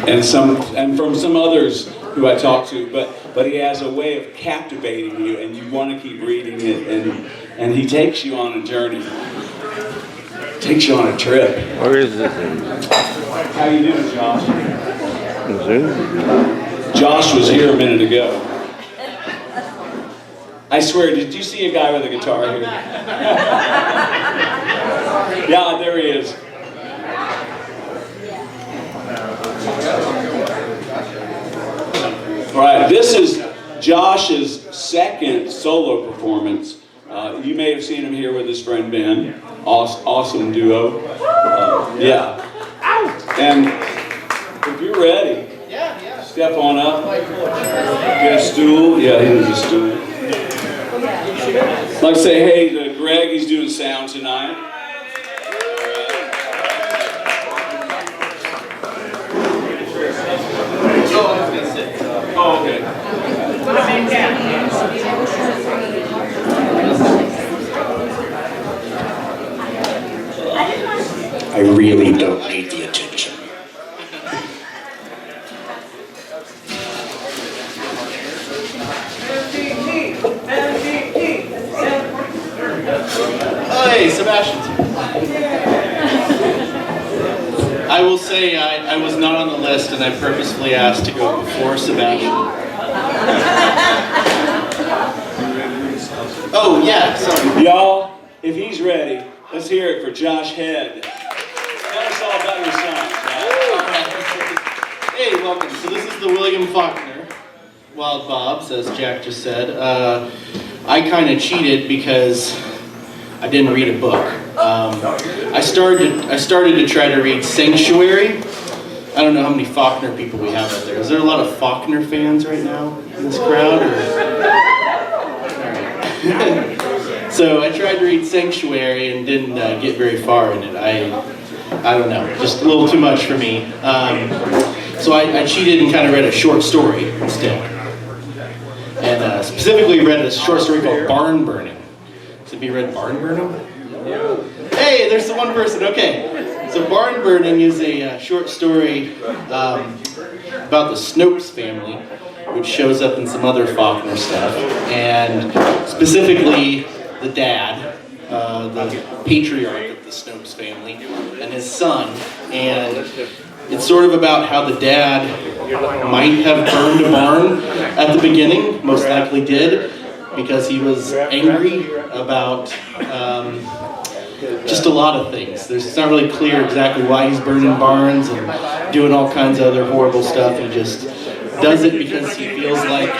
and from some others who I talked to, but he has a way of captivating you, and you want to keep reading it, and he takes you on a journey, takes you on a trip. Where is this? How you doing, Josh? Zoom? Josh was here a minute ago. I swear, did you see a guy with a guitar here? Yeah, there he is. All right, this is Josh's second solo performance. You may have seen him here with his friend Ben. Awesome duo. Yeah. And if you're ready, step on up. Get a stool. Yeah, he needs a stool. I'd like to say hey to Greg. He's doing sound tonight. Oh, okay. I really don't need the attention. Hey, Sebastian. I will say I was not on the list, and I purposefully asked to go before Sebastian. Oh, yeah, sorry. Y'all, if he's ready, let's hear it for Josh Head. Tell us all about your son, Hey, welcome. So this is the William Faulkner, Wild Bobs, as Jack just said. I kind of cheated because I didn't read a book. I started to try to read Sanctuary. I don't know how many Faulkner people we have out there. Is there a lot of Faulkner fans right now in this crowd? So I tried to read Sanctuary and didn't get very far in it. I don't know, just a little too much for me. So I cheated and kind of read a short story instead. And specifically read a short story called Barn Burning. Have you read Barn Burning? Hey, there's the one person, okay. So Barn Burning is a short story about the Snopes family, which shows up in some other Faulkner stuff, and specifically the dad, the patriarch of the Snopes family, and his son, and it's sort of about how the dad might have burned a barn at the beginning, most likely did, because he was angry about just a lot of things. It's not really clear exactly why he's burning barns and doing all kinds of other horrible stuff. He just does it because he feels like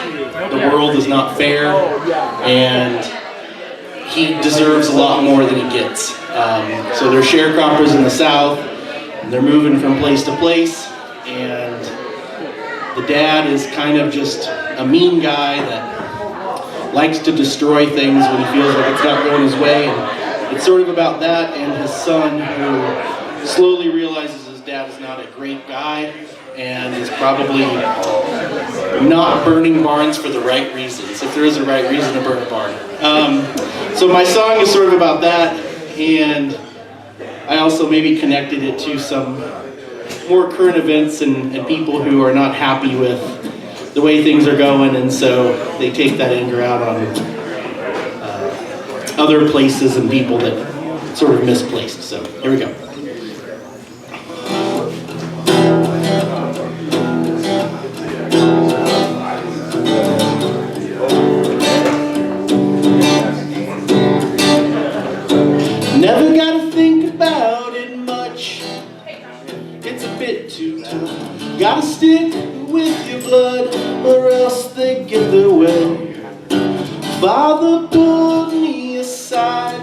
the world is not fair and he deserves a lot more than he gets. So they're sharecroppers in the South, and they're moving from place to place, and the dad is kind of just a mean guy that likes to destroy things when he feels like it's not going his way. And it's sort of about that and his son, who slowly realizes his dad is not a great guy and is probably not burning barns for the right reasons, if there is a right reason to burn a barn. So my song is sort of about that, and I also maybe connected it to some more current events and people who are not happy with the way things are going, and so they take that anger out on other places and people that sort of misplaced. So here we go. Never gotta think about it much. It's a bit too tough. Gotta stick with your blood, or else they get their way. Father pulled me aside,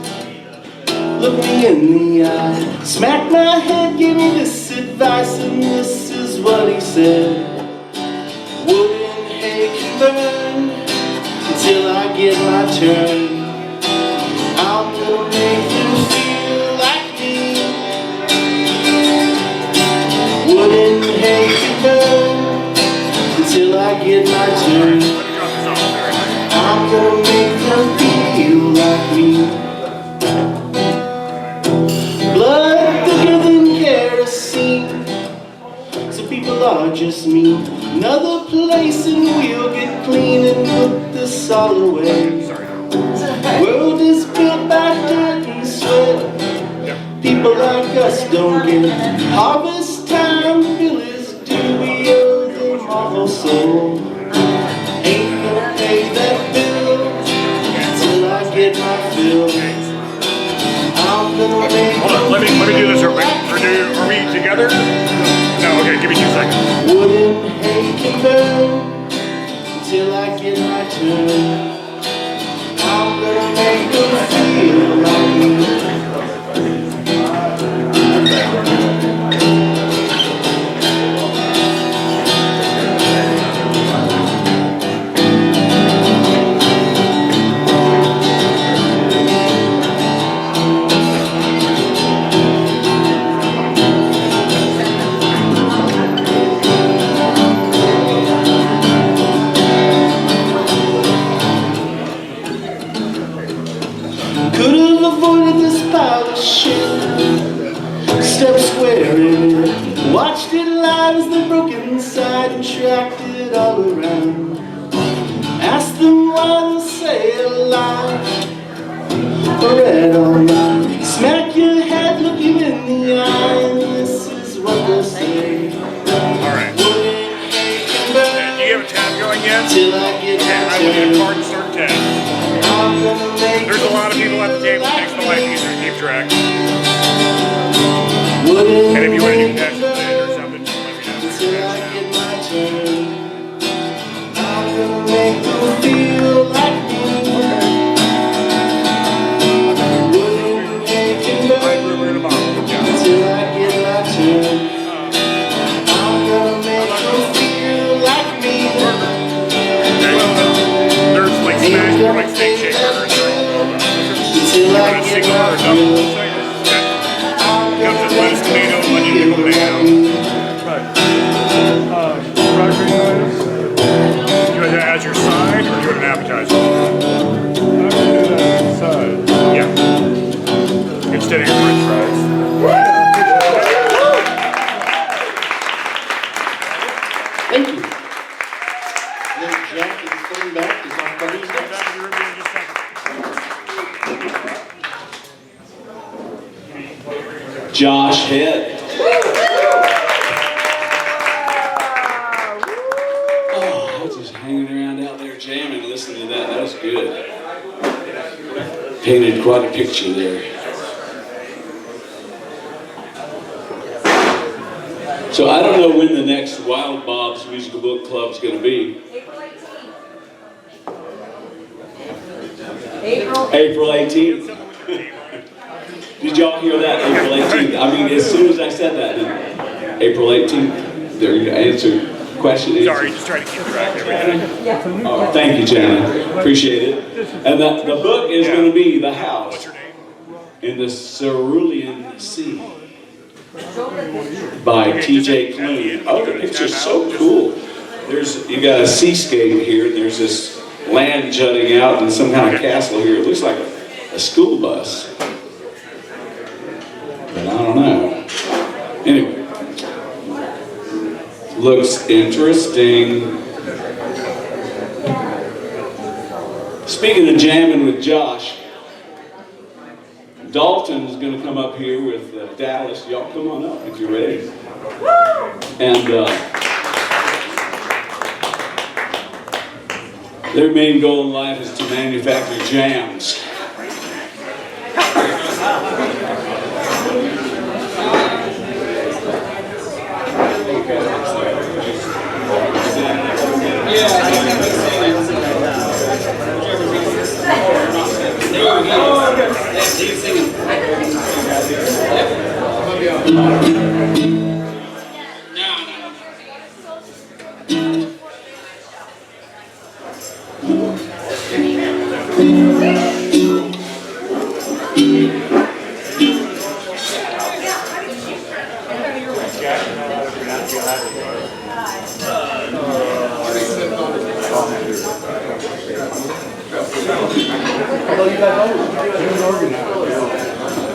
looked me in the eye, smacked my head, gave me this advice, and this is what he said. Wood and hay can burn until I get my turn. I'm gonna make them feel like me. Wood and hay can burn until I get my turn. I'm gonna make them feel like me. Blood thicker than kerosene, so people are now just me. Another place and we'll get clean and put this all away. World is built by dirt and sweat. People like us don't get harvest time. Billy's due, we owe them all. So ain't gonna pay that bill till I get my fill. I'm gonna make Hold on, let me do this real quick. Are we together? No, okay, give me 2 seconds. Wooden hay can burn till I get my turn. I'm gonna make them feel like me. Step square in it, watched it live as the broken side and tracked it all around. Asked them why they say alive, red on mine. Smack your head, look you in the eye, and this is what they say. Alright. Do you have a tab going yet? Till I get I will need a card and start tab. There's a lot of people at the table, it makes my life easier to keep track. And if you want to do that or something, let me know. Till I get my turn, I'm gonna make them feel like me. Wouldn't make it burn till I get my turn. I'm gonna make them feel like me. There's like smash or like steak shaker or Till I get my turn. Comes with lettuce, tomato, onion, and mayo. French fries. Do you want that as your side, or do you want an appetizer? I'm gonna do that inside. Yeah. Instead of your French fries. Thank you. Then Jack is coming back to talk about his next. Back in your room in just a second. Josh Head. Oh, I was just hanging around out there jamming, listening to that. That was good. Painted quite a picture there. So I don't know when the next Wild Bob's Musical Book Club is going to be. April 18th. Did y'all hear that? April 18th. I mean, as soon as I said that, April 18th, there you go. Answer question. Sorry, just trying to keep track of everything. Oh, thank you, Janet. Appreciate it. And the book is going to be The House What's your name? in the Cerulean Sea by T.J. Klune. Oh, the picture's so cool. You got a seascape here, and there's this land jutting out and some kind of castle here. It looks like a school bus. But I don't know. Anyway, looks interesting. Speaking of jamming with Josh, Dalton's going to come up here with Dallas. Y'all come on up if you're ready. And their main goal in life is to manufacture jams.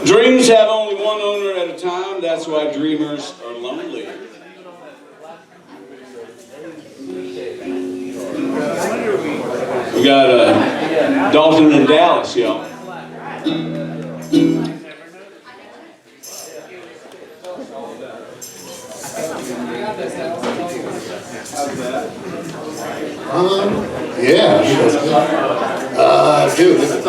Dreams have only one owner at a time. That's why dreamers are lonely. got Dalton and Dallas, y'all. Yeah. Dude, this is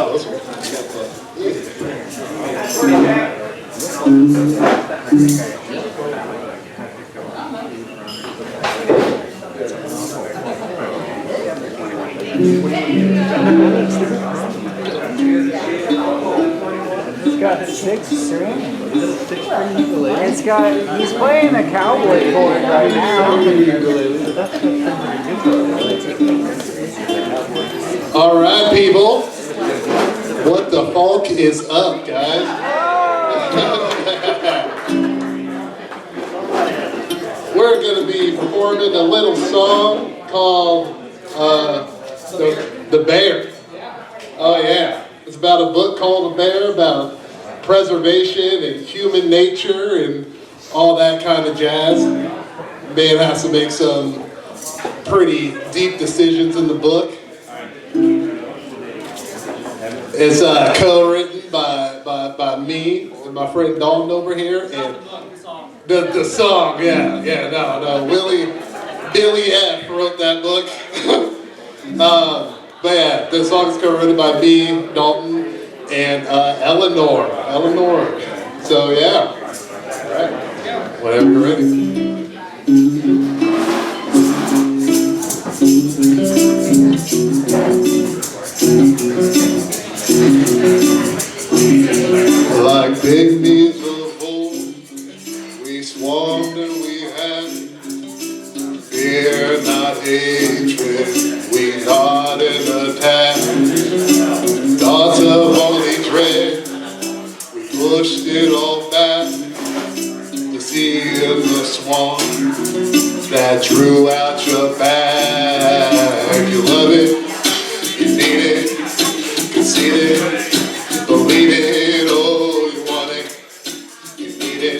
It's got 6 strings. It's got, he's playing a cowboy chord right now. all right, people. What the Falk is up, guys? We're going to be performing a little song called The Bear. Oh, yeah. It's about a book called The Bear, about preservation and human nature and all that kind of jazz. Man has to make some pretty deep decisions in the book. It's co-written by me and my friend Dalton over here, and the song, Billy F. wrote that book. But yeah, the song is co-written by me, Dalton, and Eleanor. So yeah, all right, whenever you're ready. Like pygmies of old, we swarmed and we had fear, not hatred. We got an attack. Thoughts of only dread. We pushed it all back. The sea of the swamp that drew out your back. You love it, you need it, concede it, believe it, oh, you want it, you need it,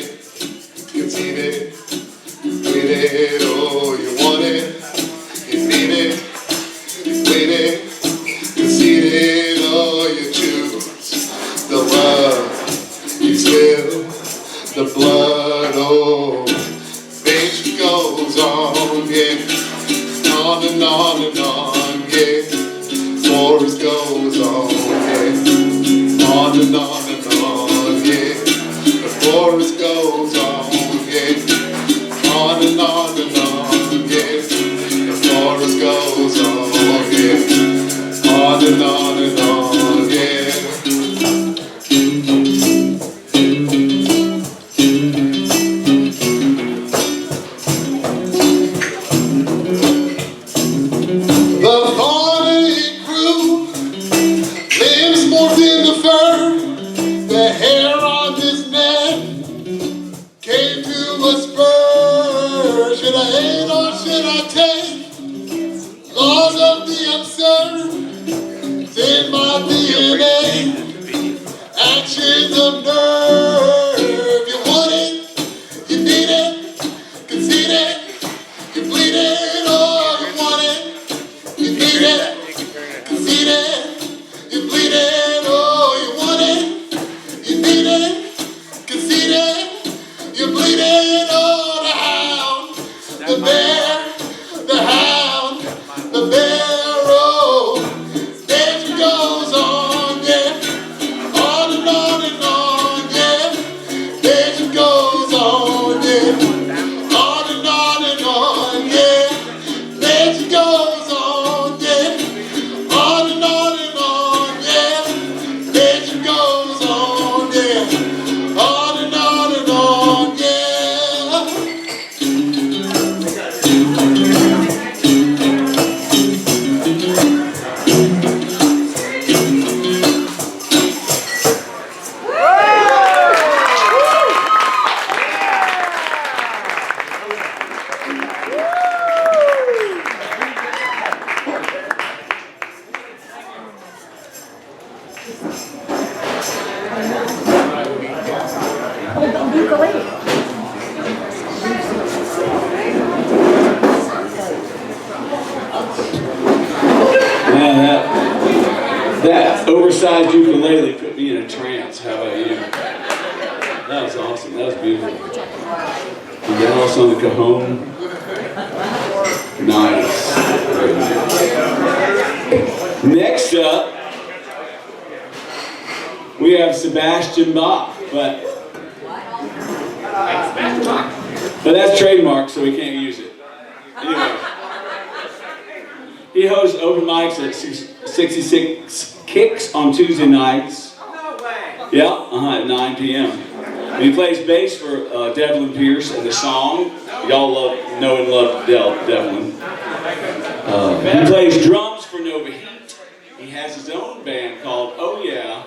concede it, need it, oh, you want it, you need it, bleed it, concede it, oh, you choose the love, you spill the blood, oh, fate goes on, yeah, on and on and on, yeah, forest goes on, yeah, on and on and on, yeah, the forest goes on, yeah, on and on and on, yeah, the forest goes on, yeah, on and on and on, yeah. The body grew, limbs morphed into fur, the hair on his neck came to a spur. Should I hate or should I take? Laws of the absurd, it's in my DNA, actions of nerve. You want it, you need it, concede it, you bleed it, oh, you want it, you need it, concede it, you bleed it, oh, you want it, you need it, concede it, you bleed it, oh, the hound, the bear, the hound, the bear, oh, danger goes on, yeah, on and on and on, yeah, oversized ukulele put me in a trance. How about you? That was awesome. That was beautiful. And then also on the cajon. Nice. Next up, we have Sebastian Bach, but that's trademark, so we can't use it. Anyway, he hosts open mics at 66 Kicks on Tuesday nights. Yeah, at 9 p.m. And he plays bass for Devlin Pierce and The Song. Y'all know and love Devlin. He plays drums for Nova Heat. He has his own band called Oh Yeah,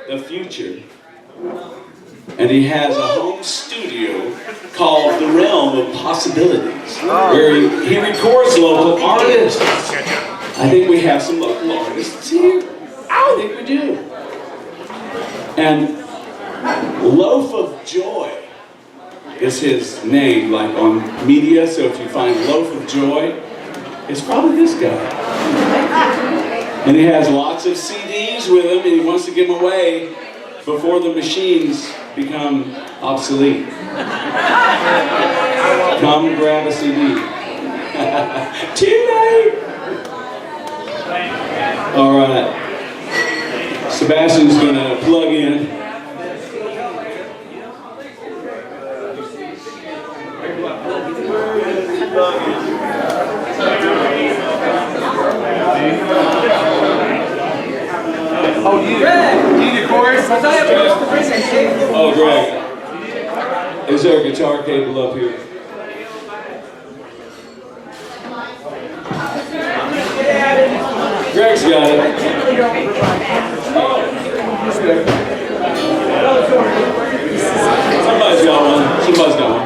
The Future. And he has a home studio called The Realm of Possibilities, where he records local artists. I think we have some local artists here. I think we do. And Loaf of Joy is his name, like on media, so if you find Loaf of Joy, it's probably this guy. And he has lots of CDs with him, and he wants to give them away before the machines become obsolete. Come grab a CD. Too late! All right. Sebastian's gonna plug in. Oh, you need a chorus? Oh, Greg. Is there a guitar cable up here? Greg's got it. Somebody's got one. Somebody's got one.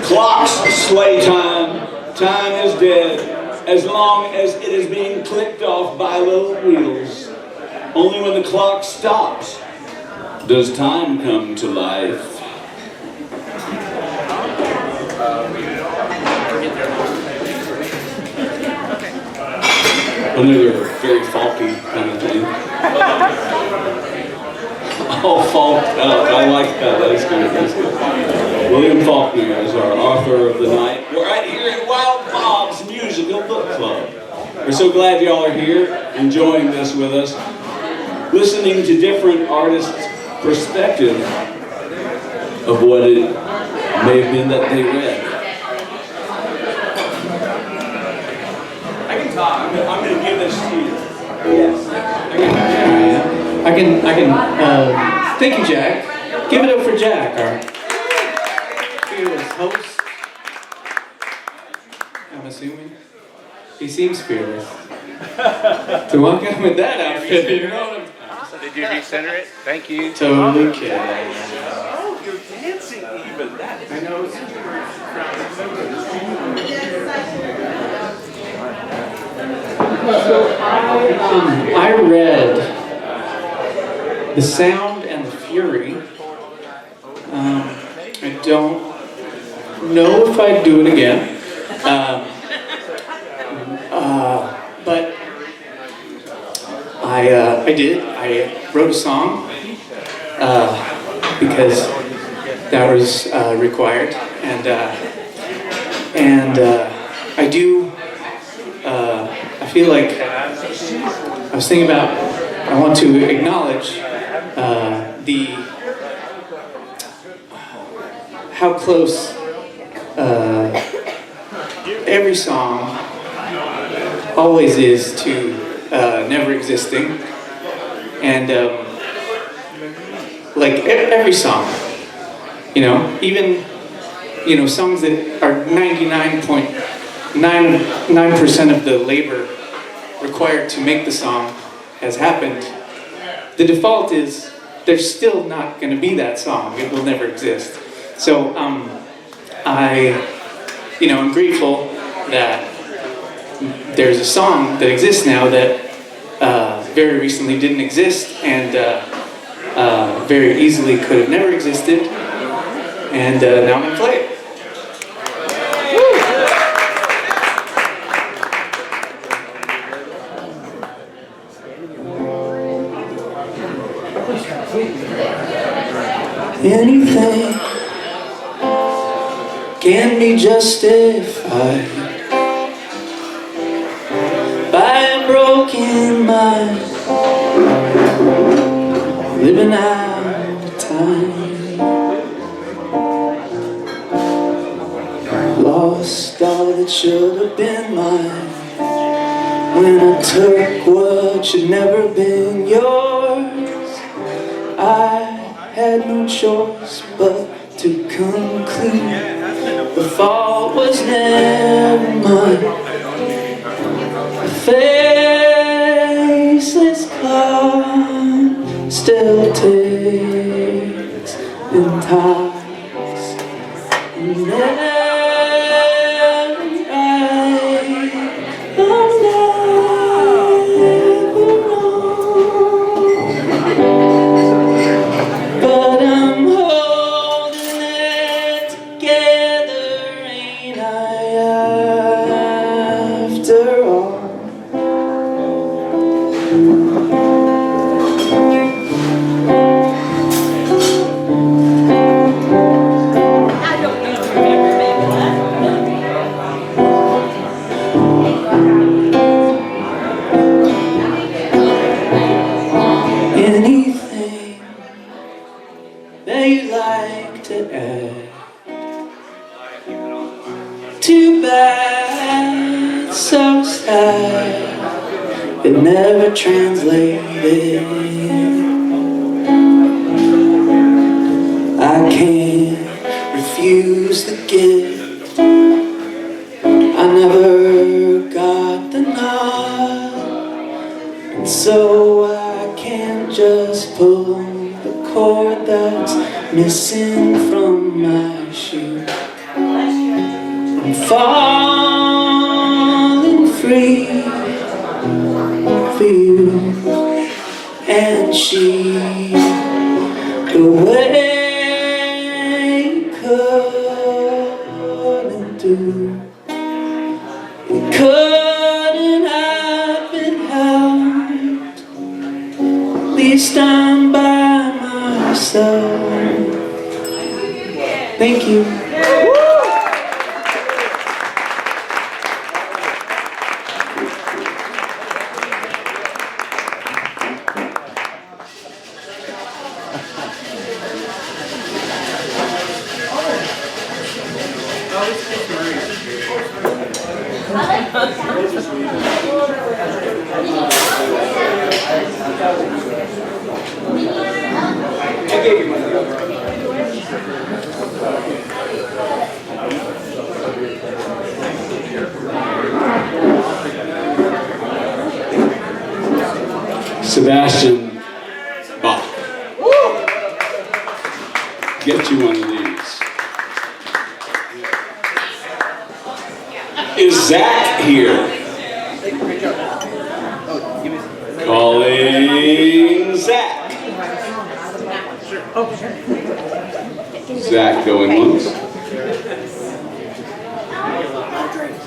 Clocks slay time. Time is dead. As long as it is being clicked off by little wheels. Only when the clock stops does time come to life. Another very folky kind of thing. Oh, folk. I like that. That's good. That's good. William Faulkner is our author of the night. We're right here at Wild Bob's Musical Book Club. We're so glad y'all are here, enjoying this with us, listening to different artists' perspective of what it may have been that they read. I can talk. I'm going to give this to you. Yes. I can, thank you, Jack. Give it up for Jack, our fearless host. I'm assuming. He seems fearless. To walk out with that outfit, you know what I'm Did you recenter it? Thank you. totally kidding. Oh, you're dancing even. That I know. I read The Sound and the Fury. I don't know if I'd do it again. But I did. I wrote a song because that was required, and I do. I feel like I was thinking about. I want to acknowledge how close every song always is to never existing, and like every song, even songs that are 99.99% of the labor required to make the song has happened. The default is there's still not going to be that song. It will never exist. So I'm grateful that there's a song that exists now that very recently didn't exist and very easily could have never existed, and now I'm going to play it. Anything can be justified by a broken mind, living out of time, lost all that should have been mine, when I took what should never been yours. I had no choice but to conclude the fault was never mine. A faceless clown still takes and ties, and every eye I'll never know. But I'm holding it together, ain't I, after all? Anything that you like to add? Too bad, so sad, it never translated. I can't refuse the gift, I never got the nod, and so I can't just pull the cord that's missing from my shoe. I'm falling free for you and she, the way you couldn't do. It couldn't have been helped. At least I'm by myself. Thank you. Sebastian Bach. Get you one of these. Is Zach here? Calling Zach. Zach going once.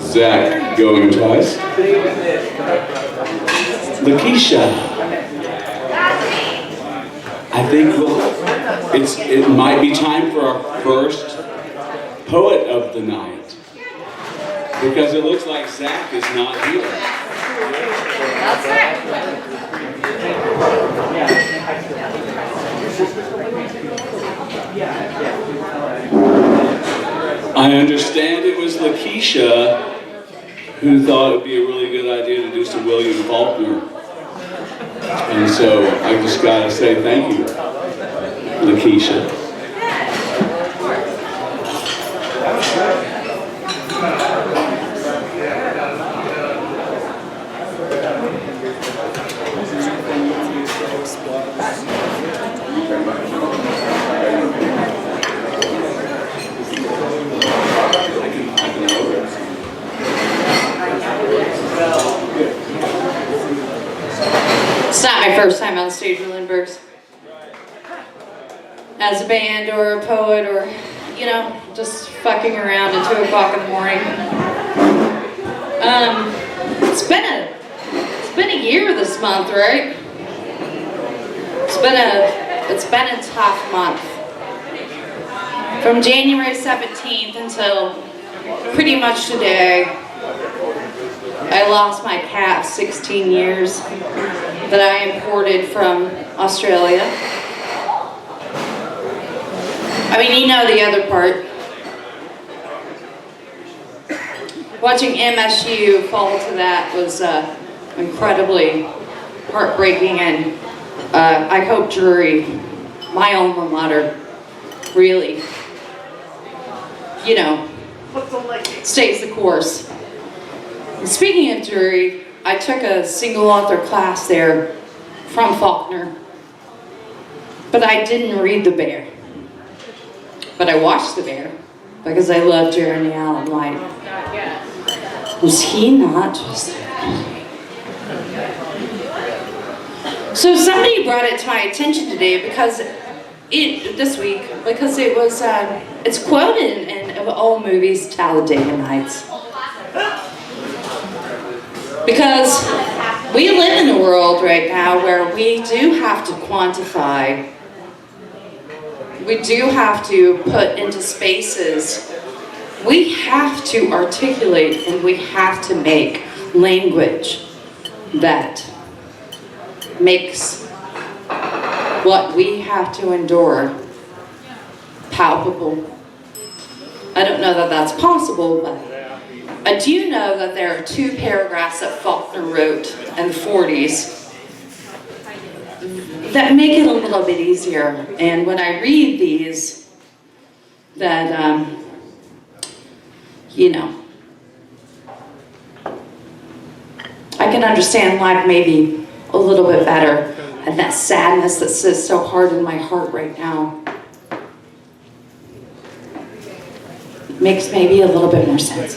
Zach going twice. Lakesha. I think it might be time for our first poet of the night, because it looks like Zach is not here. That's right. I understand it was Lakesha who thought it would be a really good idea to do some William Faulkner. And so I just gotta say thank you, Lakesha. It's not my first time on stage with Lindberg's. As a band or a poet or, you know, just fucking around at 2 o'clock in the morning. It's been a year this month, right? It's been a tough month. From January 17th until pretty much today, I lost my cat of 16 years that I imported from Australia. I mean, you know the other part. Watching MSU fall to that was incredibly heartbreaking, and I hope Drury, my alma mater, really, you know, stays the course. And speaking of Drury, I took a single author class there from Faulkner, but I didn't read The Bear. But I watched The Bear because I love Jeremy Allen White. Was he not just... So somebody brought it to my attention today because this week it was it's quoted in of all movies, Talladega Nights. Because we live in a world right now where we do have to quantify, we do have to put into spaces, we have to articulate, and we have to make language that makes what we have to endure palpable. I don't know that that's possible, but I do know that there are 2 paragraphs that Faulkner wrote in the 40s that make it a little bit easier. And when I read these, that, you know, I can understand life maybe a little bit better, and that sadness that sits so hard in my heart right now makes maybe a little bit more sense.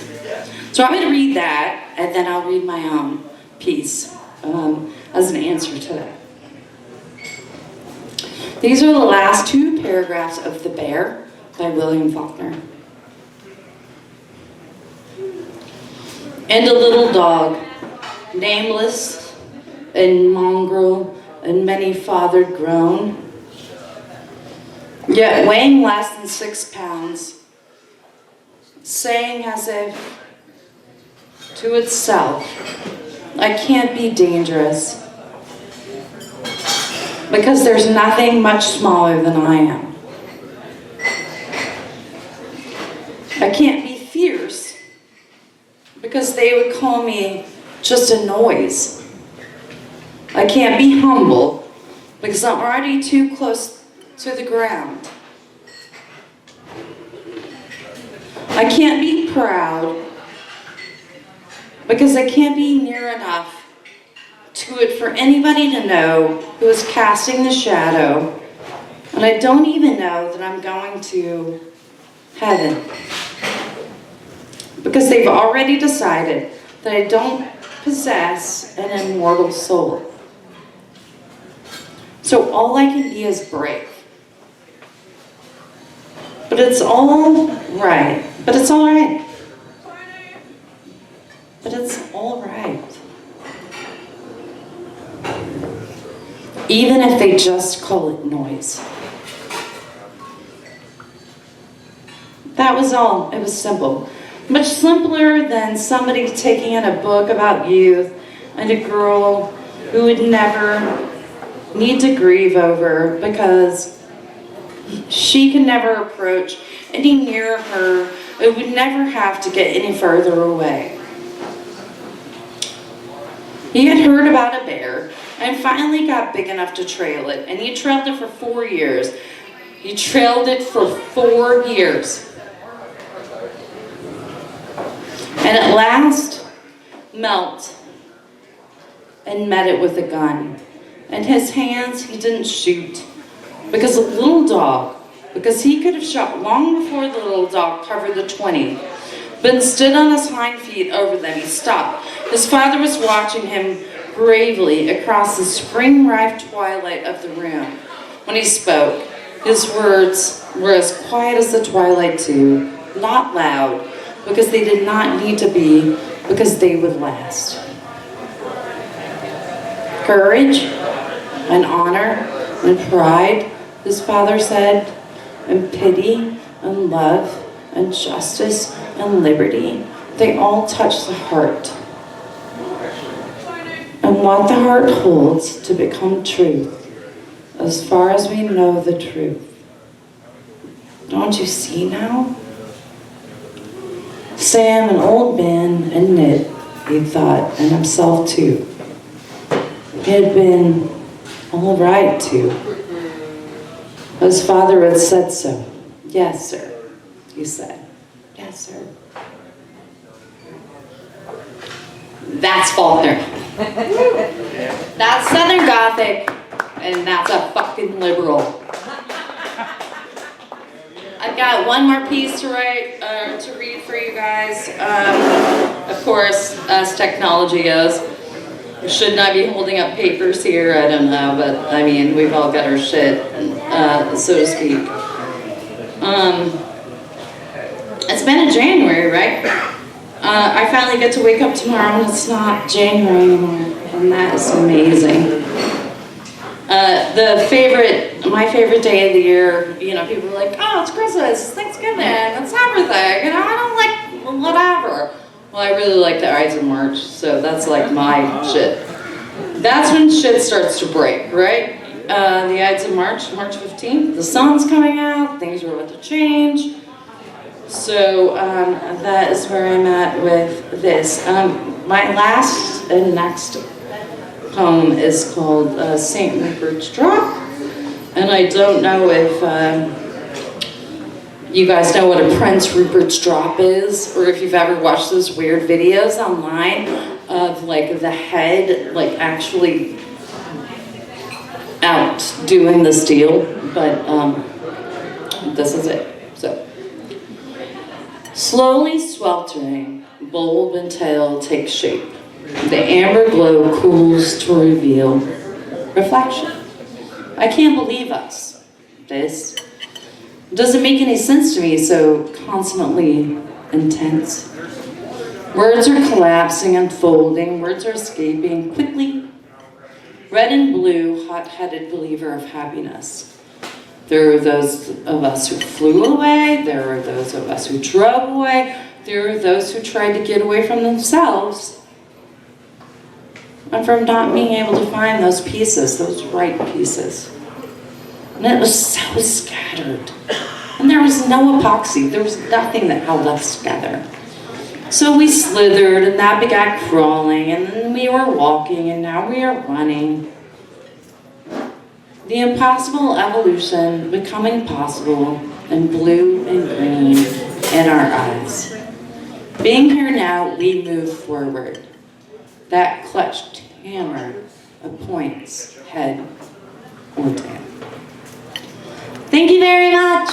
So I'm going to read that, and then I'll read my own piece as an answer to that. These are the last 2 paragraphs of The Bear by William Faulkner. And a little dog, nameless and mongrel and many-fathered grown, yet weighing less than 6 pounds, saying as if to itself, I can't be dangerous, because there's nothing much smaller than I am. I can't be fierce, because they would call me just a noise. I can't be humble, because I'm already too close to the ground. I can't be proud, because I can't be near enough to it for anybody to know who is casting the shadow, and I don't even know that I'm going to heaven, because they've already decided that I don't possess an immortal soul. So all I can be is brave. But it's all right. But it's all right. But it's all right. Even if they just call it noise. That was all. It was simple. Much simpler than somebody taking in a book about youth and a girl who would never need to grieve over because she can never approach any near her. It would never have to get any further away. He had heard about a bear and finally got big enough to trail it, and he trailed it for 4 years. He trailed it for 4 years. And at last, Melt and met it with a gun. In his hands, he didn't shoot, because the little dog, because he could have shot long before the little dog covered the 20, but stood on his hind feet over them. He stopped. His father was watching him gravely across the spring-ripe twilight of the room. When he spoke, his words were as quiet as the twilight too, not loud, because they did not need to be, because they would last. Courage and honor and pride, his father said, and pity and love and justice and liberty. They all touch the heart. And what the heart holds to become truth, as far as we know the truth. Don't you see now? Sam, an old man, and Ned, he thought, and himself too. It had been all right too. His father had said so. Yes, sir, he said. Yes, sir. That's Faulkner. That's Southern Gothic, and that's a fucking liberal. I've got one more piece to read for you guys. Of course, as technology goes, we should not be holding up papers here, I don't know, but I mean, we've all got our shit, so to speak. It's been in January, right? I finally get to wake up tomorrow and it's not January anymore, and that is amazing. My favorite day of the year, you know, people are like, oh, it's Christmas, it's Thanksgiving, it's everything, you know, I don't like whatever. Well, I really like the Ides of March, so that's like my shit. That's when shit starts to break, right? The Ides of March, March 15th, the sun's coming out, things are about to change. So that is where I'm at with this. My last and next poem is called St. Rupert's Drop. And I don't know if you guys know what a Prince Rupert's Drop is, or if you've ever watched those weird videos online of like the head like actually out doing this deal, but this is it. So, slowly sweltering, bulb and tail take shape. The amber glow cools to reveal reflection. I can't believe us. This doesn't make any sense to me, so consummately intense. Words are collapsing, unfolding, words are escaping quickly. Red and blue, hot-headed believer of happiness. There are those of us who flew away, there are those of us who drove away, there are those who tried to get away from themselves and from not being able to find those pieces, those right pieces. And it was so scattered. And there was no epoxy, there was nothing that held us together. So we slithered, and that began crawling, and then we were walking, and now we are running. The impossible evolution becoming possible in blue and green in our eyes. Being here now, we move forward. That clutched hammer appoints head or tail. Thank you very much.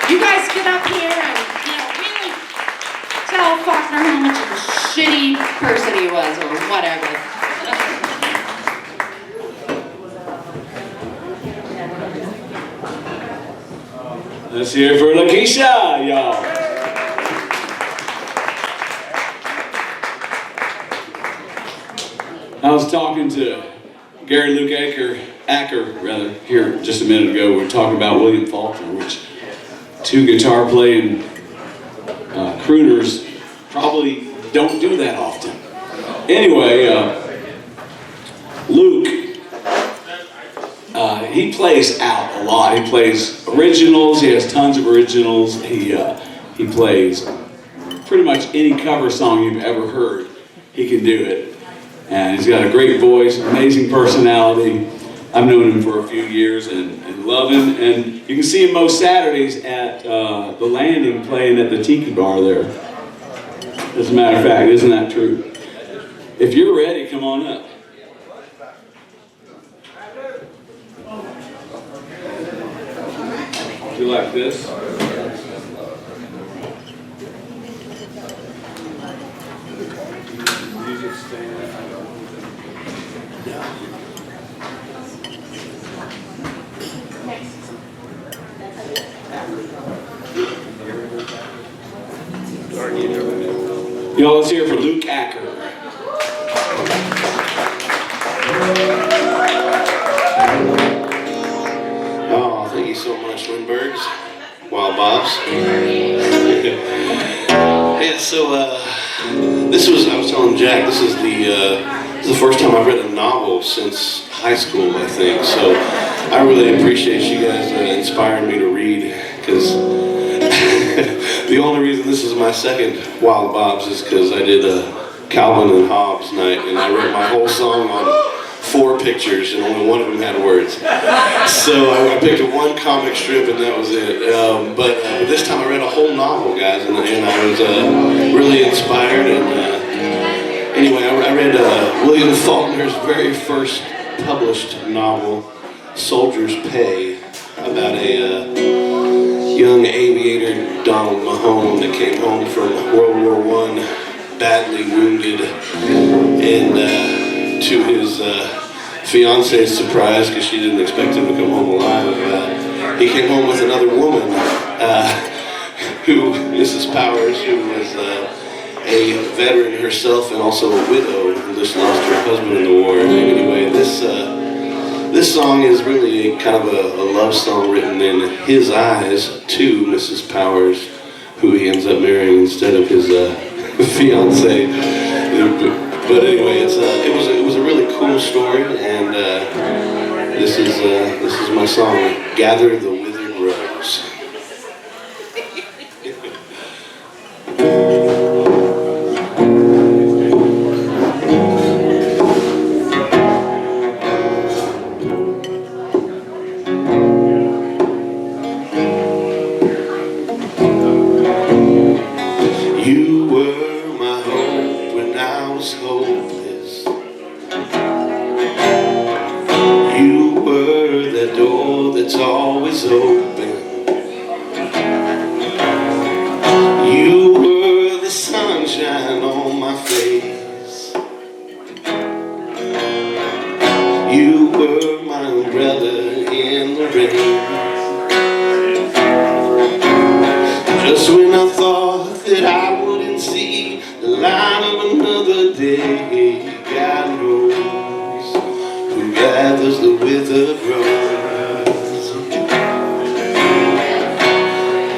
You guys get up here and really tell Faulkner how much of a shitty person he was or whatever. Let's hear it for Lakesha, y'all. I was talking to Gary Luke Acker here just a minute ago. We were talking about William Faulkner, which two guitar playing crooners probably don't do that often. Anyway, Luke, he plays out a lot. He plays originals. He has tons of originals. He plays pretty much any cover song you've ever heard. He can do it. And he's got a great voice, amazing personality. I've known him for a few years and love him. And you can see him most Saturdays at the Landing playing at the Tiki Bar there. As a matter of fact, isn't that true? If you're ready, come on up. Do you like this? Music stand. Y'all, let's hear it for Luke Acker. Thank you so much, Lindberg's. Wild Bob's. Yeah, so this was, I was telling Jack, this is the first time I've read a novel since high school, I think. So I really appreciate you guys inspiring me to read, because the only reason this is my second Wild Bob's is because I did a Calvin and Hobbes night, and I wrote my whole song on 4 pictures, and only one of them had words. So I picked one comic strip, and that was it. But this time I read a whole novel, guys, and I was really inspired. And anyway, I read William Faulkner's very first published novel, Soldier's Pay, about a young aviator, Donald Mahone, that came home from World War I, badly wounded, and to his fiance's surprise, because she didn't expect him to come home alive, he came home with another woman, who, Mrs. Powers, who was a veteran herself and also a widow who just lost her husband in the war. Anyway, this song is really kind of a love song written in his eyes to Mrs. Powers, who he ends up marrying instead of his fiance. But anyway, it was a really cool story, and this is my song, Gather the Withered Rose. You were my hope when I was hopeless. You were that door that's always open. You were the sunshine on my face. You were my umbrella in the rain. Just when I thought that I wouldn't see the light of another day, God knows who gathers the withered rose.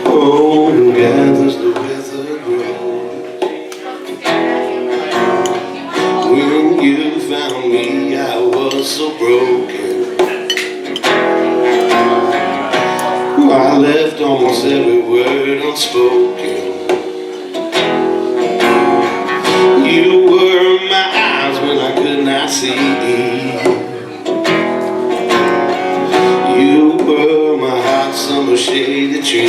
Oh, who gathers the withered rose. When you found me, I was so broken. I left almost every word unspoken. You were my eyes when I could not see. You were my hot summer shaded tree.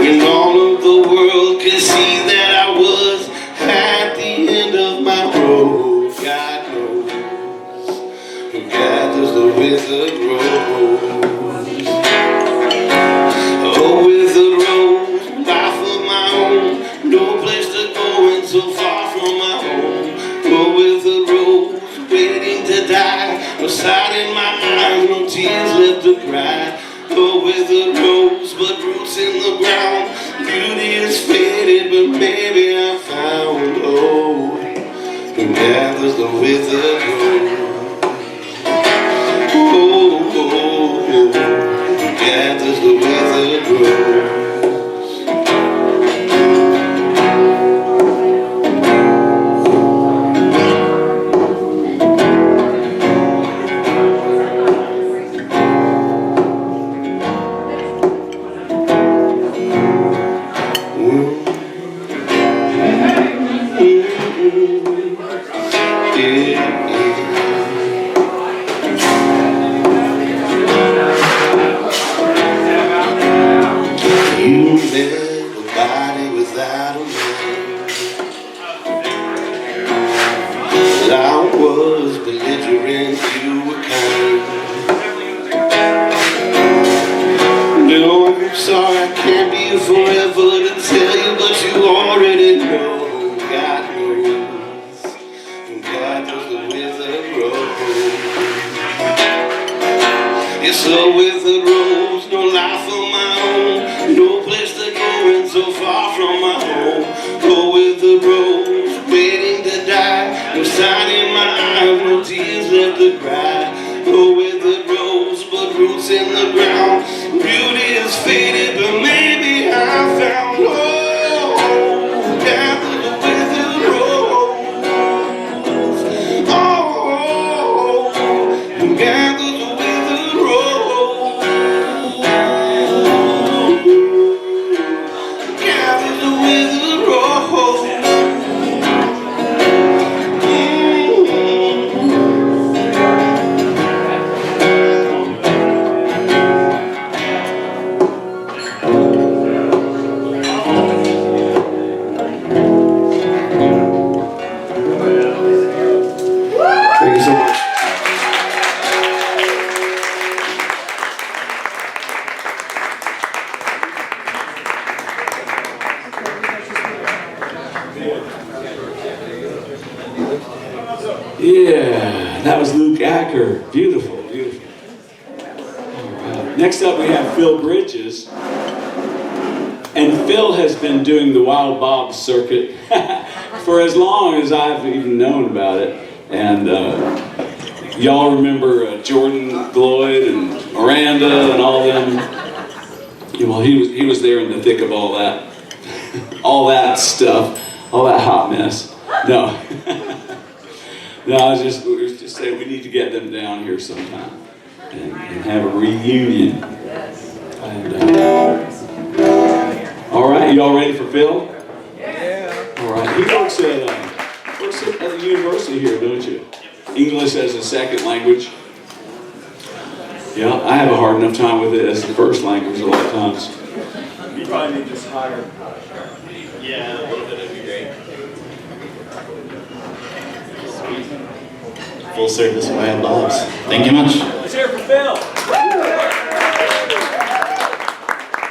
When all of the world could see that I was at the end of my road, God knows who gathers the withered rose. Oh, withered rose, life of my own, no place to go and so far from my home. Oh, withered rose, waiting to die, no sight in my eyes, no tears left to cry. Oh, withered rose, but roots in the ground, beauty is faded, but maybe I found, oh, who gathers the withered rose. Oh, who gathers the withered rose. You live a body without a man. I was belligerent, you were kind. No, I'm sorry, I can't be forever to tell you, but you already know. God knows, and God does the withered rose. It's a withered rose, no life of my own, no place to go and so far from my home. Go with the rose, waiting to die, no sign in my eyes, no tears left to cry. a withered rose, but roots in the ground. Beauty is faded, but maybe I found gather the withered rose. Gather the withered rose. Gather the withered rose. Thank you so much. Yeah, that was Luke Acker. Beautiful, beautiful. All right. Next up we have Phil Bridges. And Phil has been doing the Wild Bob circuit for as long as I've even known about it. And y'all remember Jordan Gloyd and Miranda and all them? Yeah, well, he was there in the thick of all that, all that stuff, all that hot mess. No. No, I was just saying we need to get them down here sometime and have a reunion. And, all right, y'all ready for Phil? Yeah. All right, he works at the university here, don't you? English as a second language. Yeah, I have a hard enough time with it as the first language a lot of times. You probably need this higher. Yeah, a little bit would be great. Full service Wild Bobs. Thank you much. Let's hear it for Phil.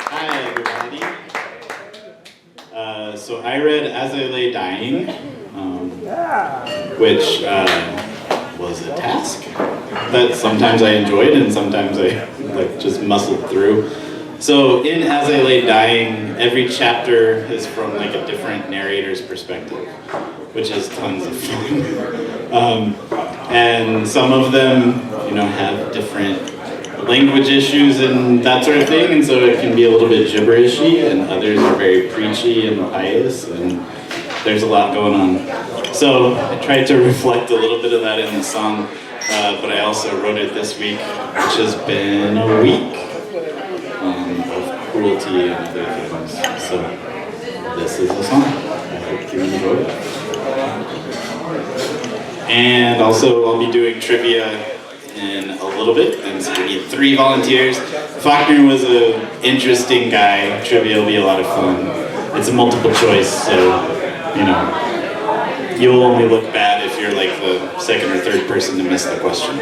Hi, everybody. So I read As I Lay Dying, which was a task that sometimes I enjoyed and sometimes I just muscled through. So in As I Lay Dying, every chapter is from a different narrator's perspective, which is tons of fun. And some of them, have different language issues and that sort of thing, and so it can be a little bit gibberishy, and others are very preachy and pious, and there's a lot going on. So I tried to reflect a little bit of that in the song, but I also wrote it this week, which has been a week of cruelty and other things. So this is the song. I hope you enjoy it. And also I'll be doing trivia in a little bit, and so we need 3 volunteers. Faulkner was an interesting guy. Trivia will be a lot of fun. It's a multiple choice, so you'll only look bad if you're the second or third person to miss the question.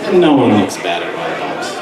And no one looks bad at Wild Bobs.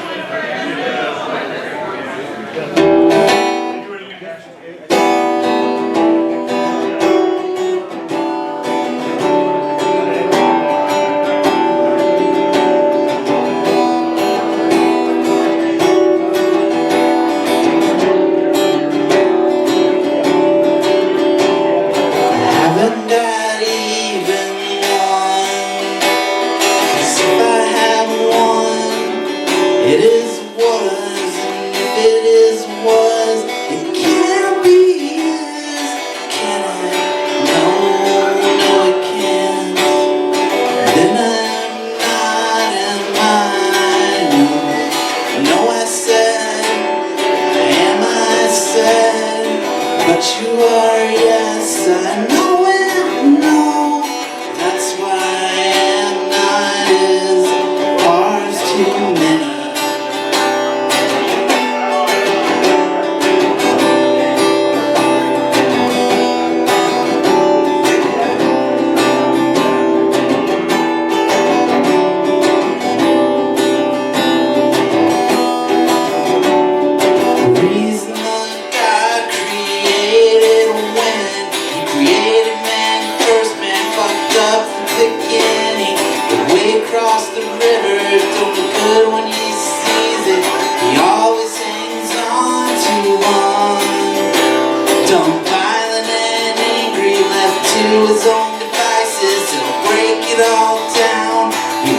His own devices, he'll break it all down. He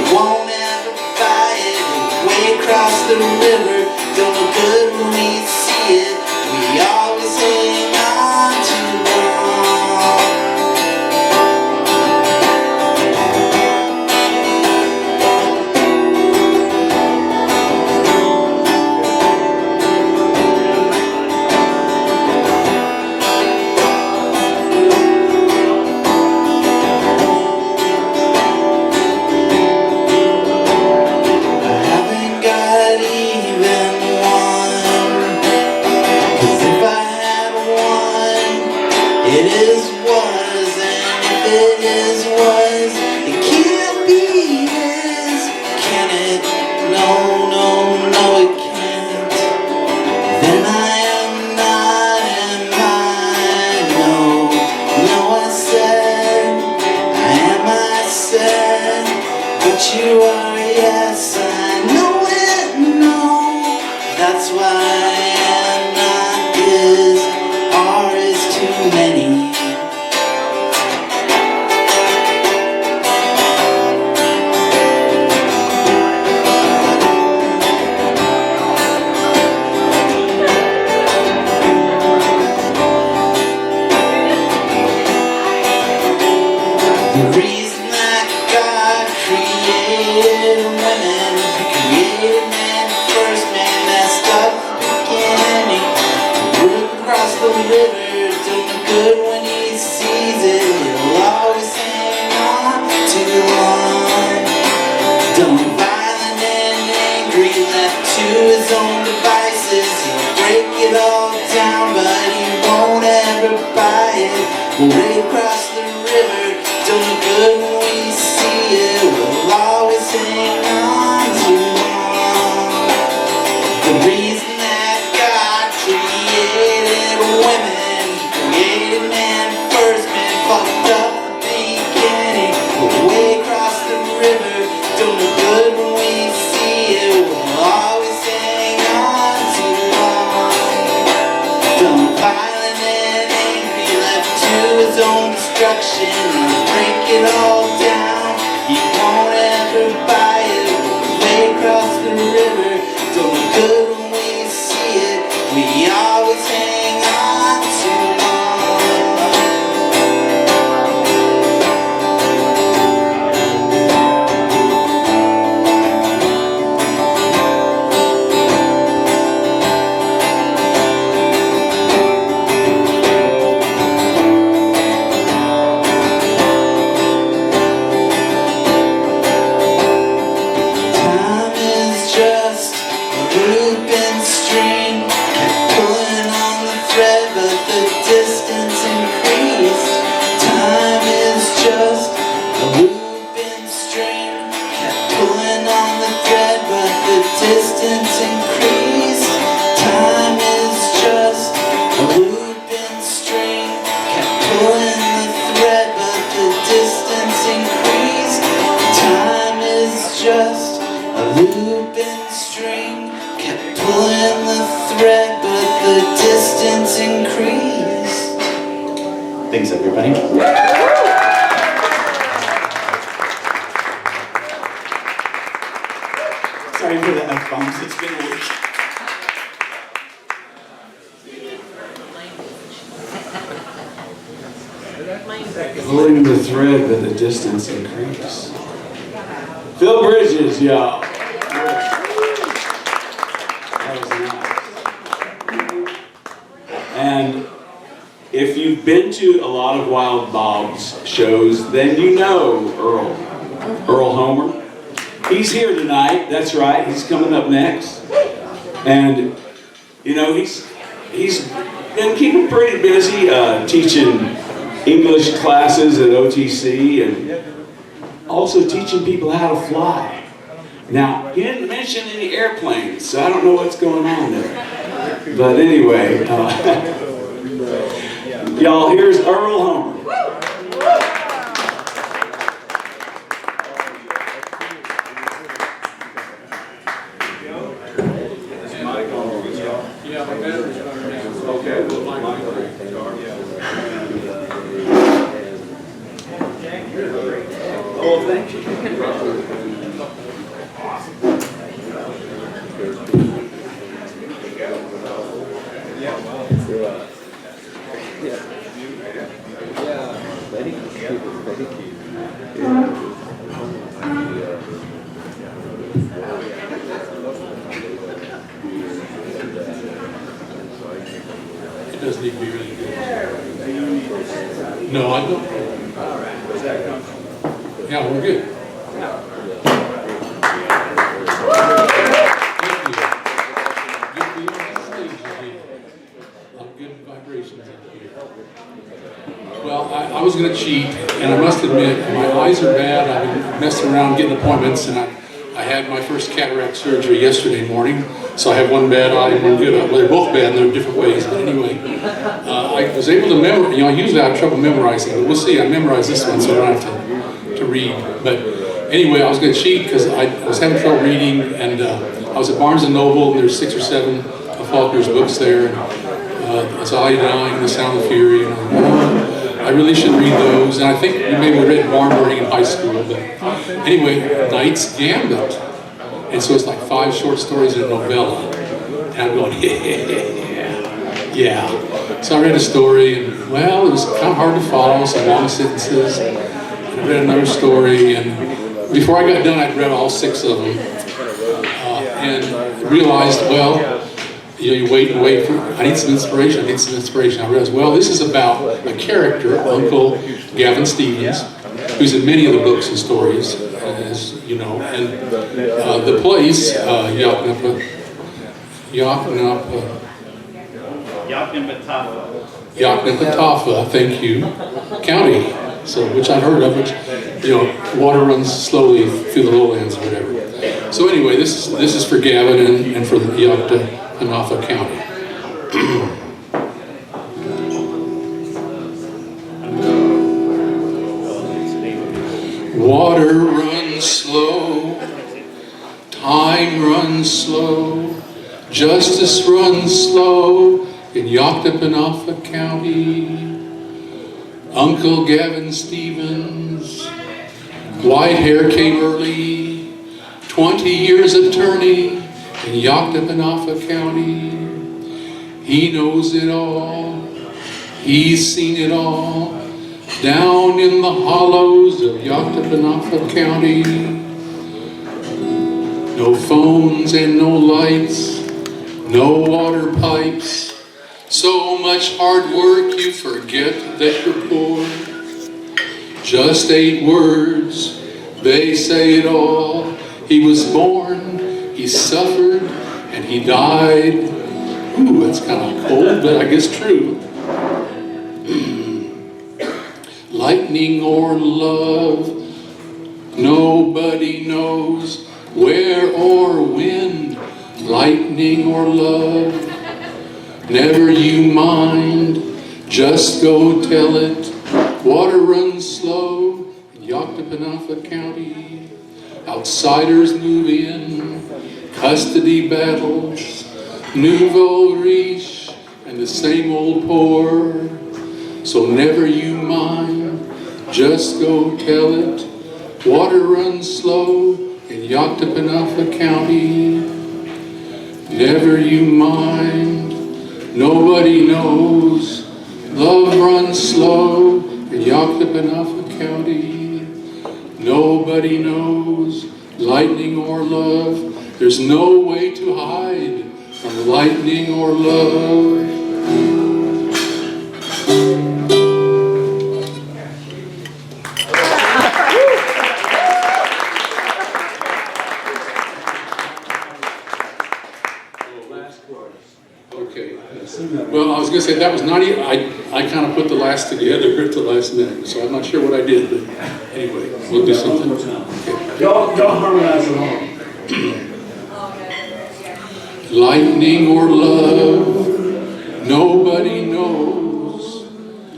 But you are, yes, I know it, no. That's why I'm not is, are is too many. The reason that God created women, created man first, man messed up the beginning. Look across the river, don't look good when he sees it. He'll always hang on too long. Dumb, violent and angry, left to his own devices. He'll break it all down, but he won't ever buy it. Way across the river, don't look good when we see it. We'll always hang on too long. The reason that God created women, created man first, man fucked up the beginning. Way across the river, don't look good when we see it. We'll always hang on too long. Dumb, violent and angry, left to his own destruction. Break it all down, he won't ever buy it. Way across the river, don't look good when we see it. We always hang on too long. Time is just a loop and string, kept pulling on the thread, but the distance increased. Time is just a loop and string, kept pulling on the thread, but the distance increased. Time is just a loop and string, kept pulling the thread, but the distance increased. Time is just a loop and string, kept pulling the thread, but the distance increased. Thanks, everybody. Sorry for the F-bombs, it's been a week. Pulling the thread, but the distance increased. Phil Bridges, y'all. That was nice. And if you've been to a lot of Wild Bob's shows, then you know Earl Holmer. He's here tonight, that's right, he's coming up next. And, you know, he's been keeping pretty busy teaching English classes at OTC and also teaching people how to fly. Now, he didn't mention any airplanes, so I don't know what's going on there. But anyway, y'all, here's Earl Holmer. Oh, thank you. It does need to be really good. No, I don't. Yeah, we're good. Good vibrations in here. Well, I was going to cheat, and I must admit, my eyes are bad. I've been messing around getting appointments, and I had my first cataract surgery yesterday morning, so I have one bad eye and one good eye. Well, they're both bad in their different ways, but anyway, I was able to memorize. You know, usually I have trouble memorizing, but we'll see. I memorized this one, so I don't have to read. But anyway, I was going to cheat because I was having trouble reading, and I was at Barnes & Noble, and there's 6 or 7 of Faulkner's books there. And, it's I Dying, The Sound of Fury. And I really should read those, and I think maybe we read Barn Burning in high school. But anyway, Knight's Gambit. And so it's like 5 short stories in a novella. And I'm going, yeah. So I read a story, and well, it was kind of hard to follow, some long sentences. And I read another story, and before I got done, I'd read all 6 of them. And realized, well, you wait and wait for, I need some inspiration. I realized, well, this is about a character, Uncle Gavin Stevens, who's in many of the books and stories, as you know, and the place, Yaknapatafa, thank you, county, so which I've heard of, which, you know, water runs slowly through the lowlands or whatever. So anyway, this is for Gavin and for the Yaknapatafa County. Water runs slow, time runs slow, justice runs slow in Yaknapatafa County. Uncle Gavin Stevens, white hair came early, 20 years attorney in Yaknapatafa County. He knows it all, he's seen it all, down in the hollows of Yaknapatafa County. No phones and no lights, no water pipes, so much hard work you forget that you're poor. Just 8 words, they say it all. He was born, he suffered, and he died. Ooh, that's kind of cold, but I guess true. Lightning or love, nobody knows where or when. Lightning or love, never you mind, just go tell it. Water runs slow in Yaknapatafa County. Outsiders move in, custody battles, nouveau riche, and the same old poor. So never you mind, just go tell it. Water runs slow in Yaknapatafa County. Never you mind, nobody knows. Love runs slow in Yaknapatafa County. Nobody knows, lightning or love. There's no way to hide from lightning or love. Well, I was going to say that was not even, I kind of put the last together at the last minute, so I'm not sure what I did, but anyway, we'll do something. Okay. Don't harmonize at all. Lightning or love, nobody knows,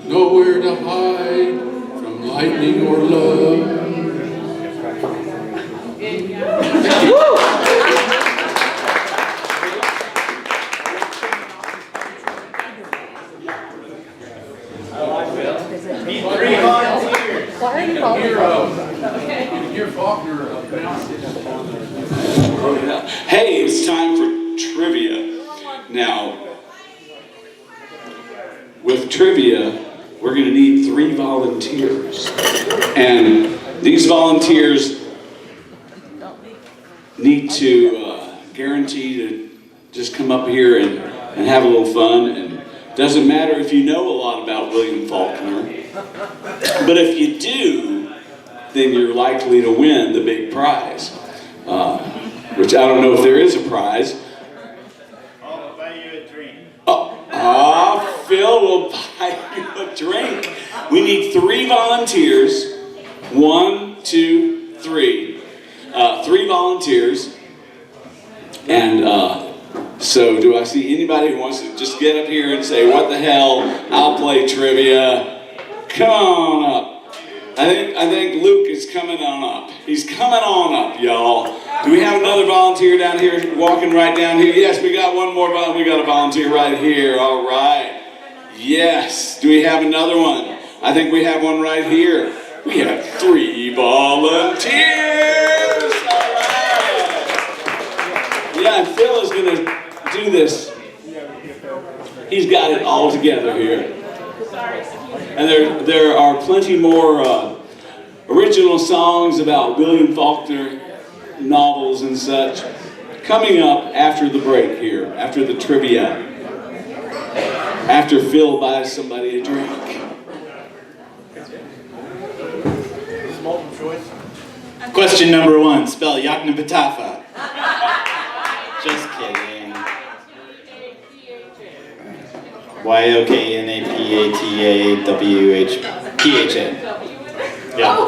nowhere to hide from lightning or love. Hey, it's time for trivia. Now, with trivia, we're going to need 3 volunteers. And these volunteers need to guarantee to just come up here and have a little fun. And it doesn't matter if you know a lot about William Faulkner, but if you do, then you're likely to win the big prize. Which I don't know if there is a prize. I'll buy you a drink. Phil will buy you a drink. We need 3 volunteers. 1, 2, 3. 3 volunteers. And so do I see anybody who wants to just get up here and say, what the hell, I'll play trivia. Come on up. I think Luke is coming on up. He's coming on up, y'all. Do we have another volunteer down here, walking right down here? Yes, we got one more volunteer. We got a volunteer right here. All right. Yes. Do we have another one? I think we have one right here. We have 3 volunteers. All right. Yeah, and Phil is going to do this. He's got it all together here. And there are plenty more original songs about William Faulkner novels and such coming up after the break here, after the trivia, after Phil buys somebody a drink. Question number 1, spell Yaknapatafa. Just kidding. YOKNAPATAWHPHN. Yeah.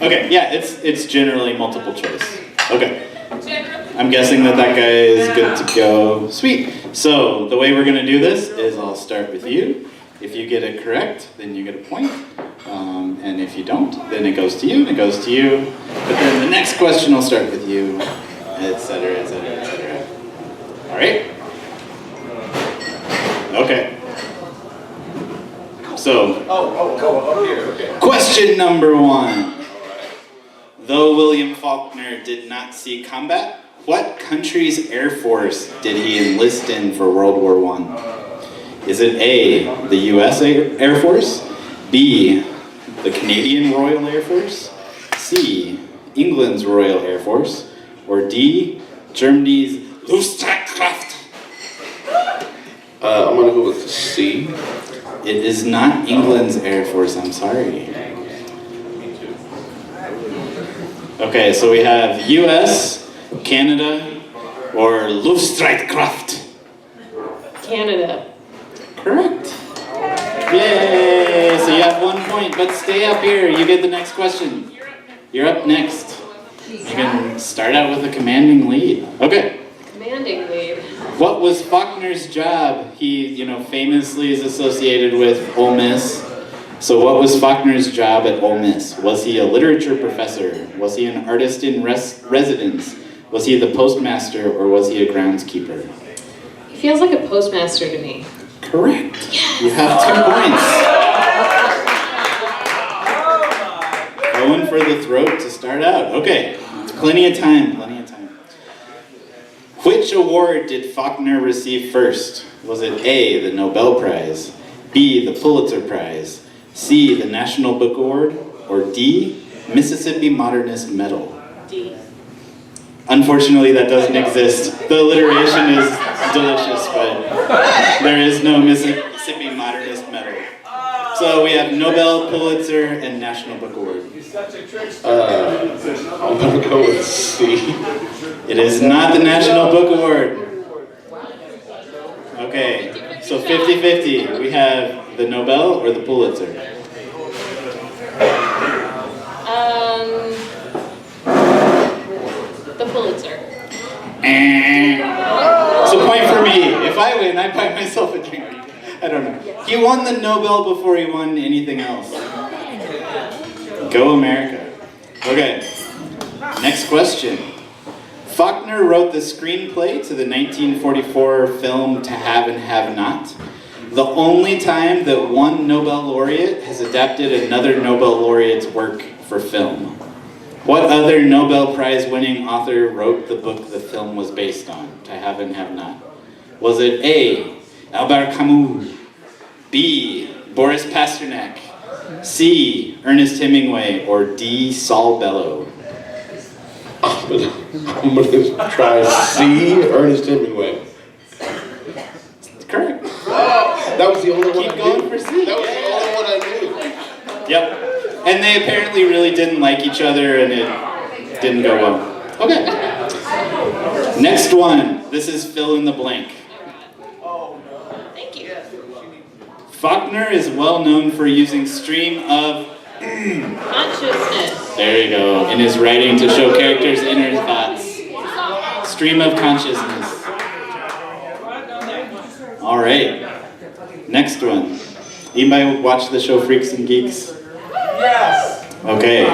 Okay, yeah, it's generally multiple choice. Okay. I'm guessing that guy is good to go. Sweet. So the way we're gonna do this is I'll start with you. If you get it correct, then you get a point. And if you don't, then it goes to you, and it goes to you. But then the next question will start with you, etc., etc., etc. All right? Okay. So, question number 1. Though William Faulkner did not see combat, what country's Air Force did he enlist in for World War I? Is it A, the US Air Force, B, the Canadian Royal Air Force, C, England's Royal Air Force, or D, Germany's Luftwaffe? I'm gonna go with C. It is not England's Air Force, I'm sorry. Okay, so we have US, Canada, or Luftwaffe. Canada. Correct. Yay! So you have 1 point, but stay up here. You get the next question. You're up next. You can start out with a commanding lead. Okay. Commanding lead. What was Faulkner's job? He, famously is associated with Ole Miss. So what was Faulkner's job at Ole Miss? Was he a literature professor? Was he an artist in residence? Was he the postmaster, or was he a groundskeeper? He feels like a postmaster to me. Correct. Yes. You have 2 points. Going for the throat to start out. Okay, plenty of time. Which award did Faulkner receive first? Was it A, the Nobel Prize, B, the Pulitzer Prize, C, the National Book Award, or D, Mississippi Modernist Medal? D. Unfortunately, that doesn't exist. The alliteration is delicious, but there is no Mississippi Modernist Medal. So we have Nobel, Pulitzer, and National Book Award. I'm gonna go with C. It is not the National Book Award. Okay, so 50-50. We have the Nobel or the Pulitzer. The Pulitzer. It's a point for me. If I win, I buy myself a drink. I don't know. He won the Nobel before he won anything else. Go America. Okay, next question. Faulkner wrote the screenplay to the 1944 film To Have and Have Not. The only time that one Nobel laureate has adapted another Nobel laureate's work for film. What other Nobel Prize winning author wrote the book the film was based on, To Have and Have Not? Was it A, Albert Camus, B, Boris Pasternak, C, Ernest Hemingway, or D, Saul Bellow? I'm gonna try C, Ernest Hemingway. Correct. That was the only one Keep I going knew. for C. That was the only one I knew. Yep. And they apparently really didn't like each other, and it didn't go well. Okay. Next one. This is fill in the blank. Thank you. Faulkner is well known for using stream of Consciousness. there you go, in his writing to show characters' inner thoughts. Stream of consciousness. All right. Next one. Anybody watch the show Freaks and Geeks? Yes. Okay.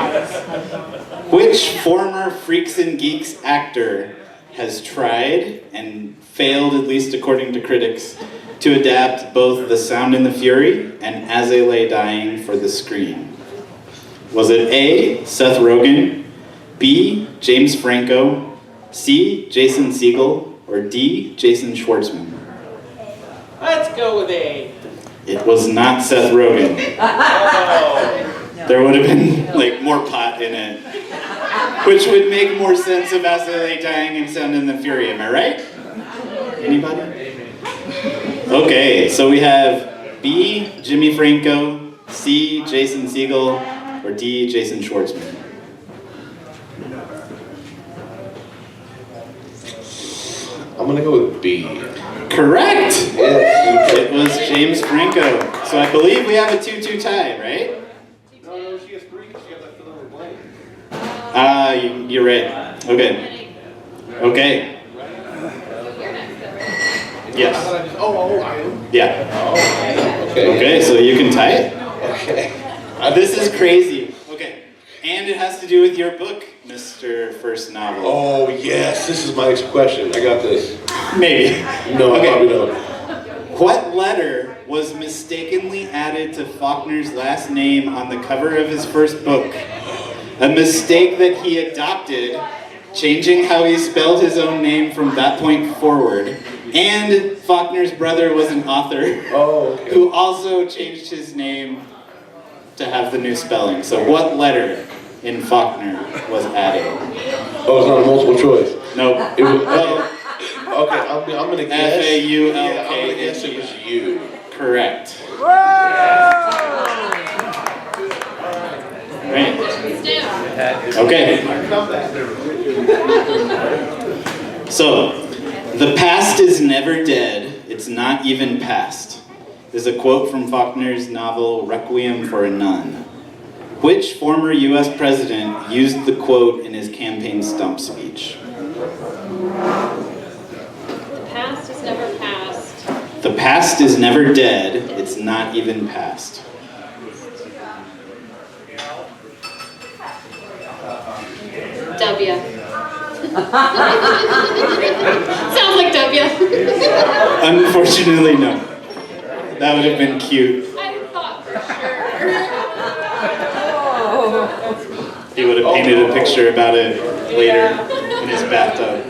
Which former Freaks and Geeks actor has tried, and failed at least according to critics, to adapt both The Sound and the Fury and As I Lay Dying for the screen? Was it A, Seth Rogen, B, James Franco, C, Jason Segel, or D, Jason Schwartzman? Let's go with A. It was not Seth Rogen. There would have been like more pot in it, which would make more sense of As I Lay Dying and Sound and the Fury. Am I right? Anybody? Okay, so we have B, Jimmy Franco, C, Jason Segel, or D, Jason Schwartzman. I'm gonna go with B. Correct! Yes. It was James Franco. So I believe we have a 2-2 tie, right? No, she has 3 because she got that fill in the blank. You're right. Okay. Okay. Yes. Yeah. Okay, so you can tie it? Okay. This is crazy. Okay. And it has to do with your book, Mr. First Novel. Oh, yes. This is my next question. I got this. Maybe. No, Okay. I probably don't. What letter was mistakenly added to Faulkner's last name on the cover of his first book? A mistake that he adopted, changing how he spelled his own name from that point forward. And Faulkner's brother was an author who also changed his name to have the new spelling. So what letter in Faulkner was added? Oh, it's not a multiple choice. Nope. It was, okay, I'm gonna guess. F-A-U-L-K. Yeah, I'm gonna guess it was U. Correct. Right. Okay. So, the past is never dead, it's not even past, is a quote from Faulkner's novel Requiem for a Nun. Which former US president used the quote in his campaign stump speech? The past is never past. The past is never dead, it's not even past. W. Sounds like W. Unfortunately, no. That would have been cute. I thought for sure. He would have painted a picture about it later in his bathtub.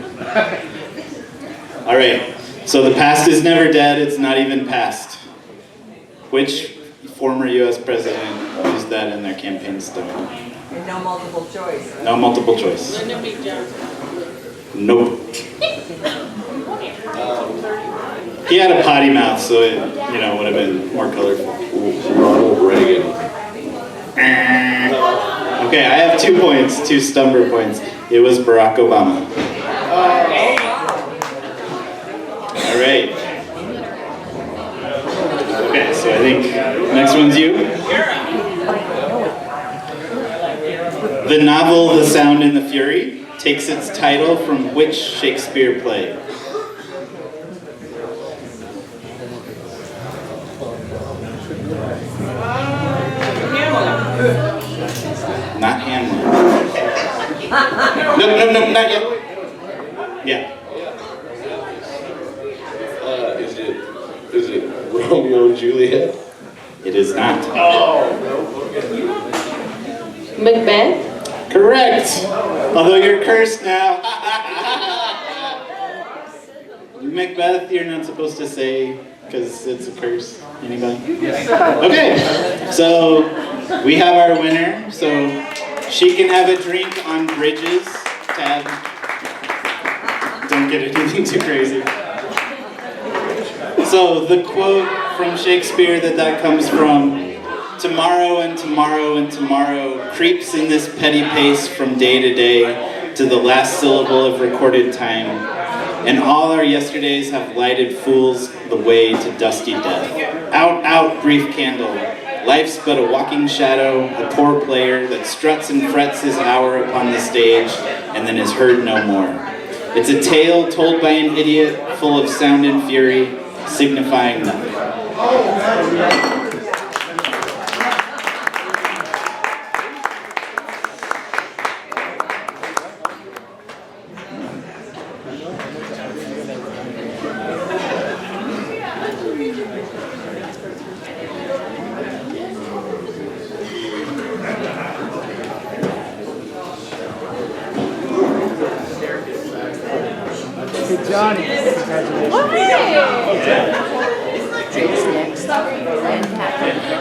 All right, so the past is never dead, it's not even past. Which former US president used that in their campaign stuff? And no multiple choice. No multiple choice. Nope. He had a potty mouth, so it, would have been more colorful. Ronald Reagan. Okay, I have 2 points, 2 stumper points. It was Barack Obama. All right. Okay, so I think next one's you. The novel The Sound and the Fury takes its title from which Shakespeare play? Not Hamlet. No, not yet. Yeah. Is it Romeo and Juliet? It is not. Macbeth? Correct. Although you're cursed now. Macbeth, you're not supposed to say because it's a curse. Anybody? Okay. So we have our winner. So she can have a drink on Bridges. Tab. Don't get anything too crazy. So the quote from Shakespeare that comes from: tomorrow and tomorrow and tomorrow creeps in this petty pace from day to day to the last syllable of recorded time, and all our yesterdays have lighted fools the way to dusty death. Out, out, brief candle. Life's but a walking shadow, a poor player that struts and frets his hour upon the stage and then is heard no more. It's a tale told by an idiot, full of sound and fury, signifying nothing. Johnny.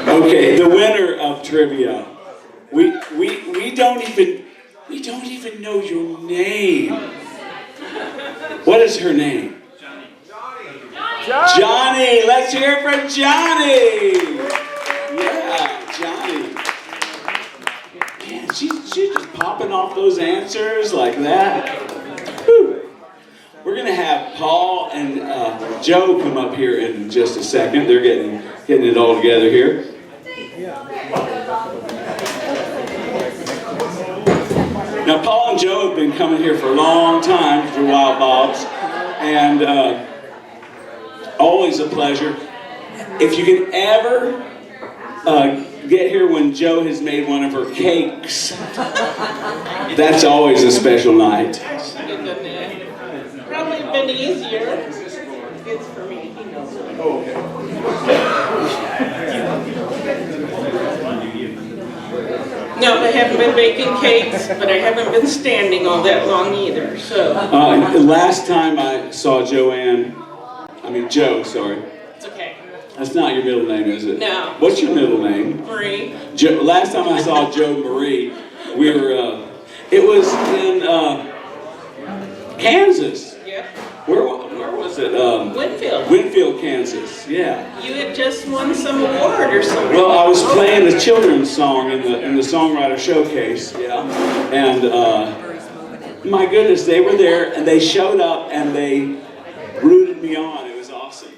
Okay, the winner of trivia. We don't even know your name. What is her name? Johnny. Let's hear it for Johnny. Yeah, Johnny. Man, she's just popping off those answers like that. Whew. We're gonna have Paul and Joe come up here in just a second. They're getting it all together here. Now, Paul and Joe have been coming here for a long time for Wild Bob's, and always a pleasure. If you can ever get here when Joe has made one of her cakes, that's always a special night. Probably been easier. It's for me. He knows. Oh, okay. No, I haven't been baking cakes, but I haven't been standing all that long either. So. Last time I saw Joe, sorry. It's okay. That's not your middle name, is it? No. What's your middle name? Marie. Last time I saw Joe Marie, we were, it was in Kansas. Yep. Where was it? Winfield. Winfield, Kansas. Yeah. You had just won some award or something. Well, I was playing a children's song in the songwriter showcase. Yeah. And my goodness, they were there and they showed up and they rooted me on. It was awesome.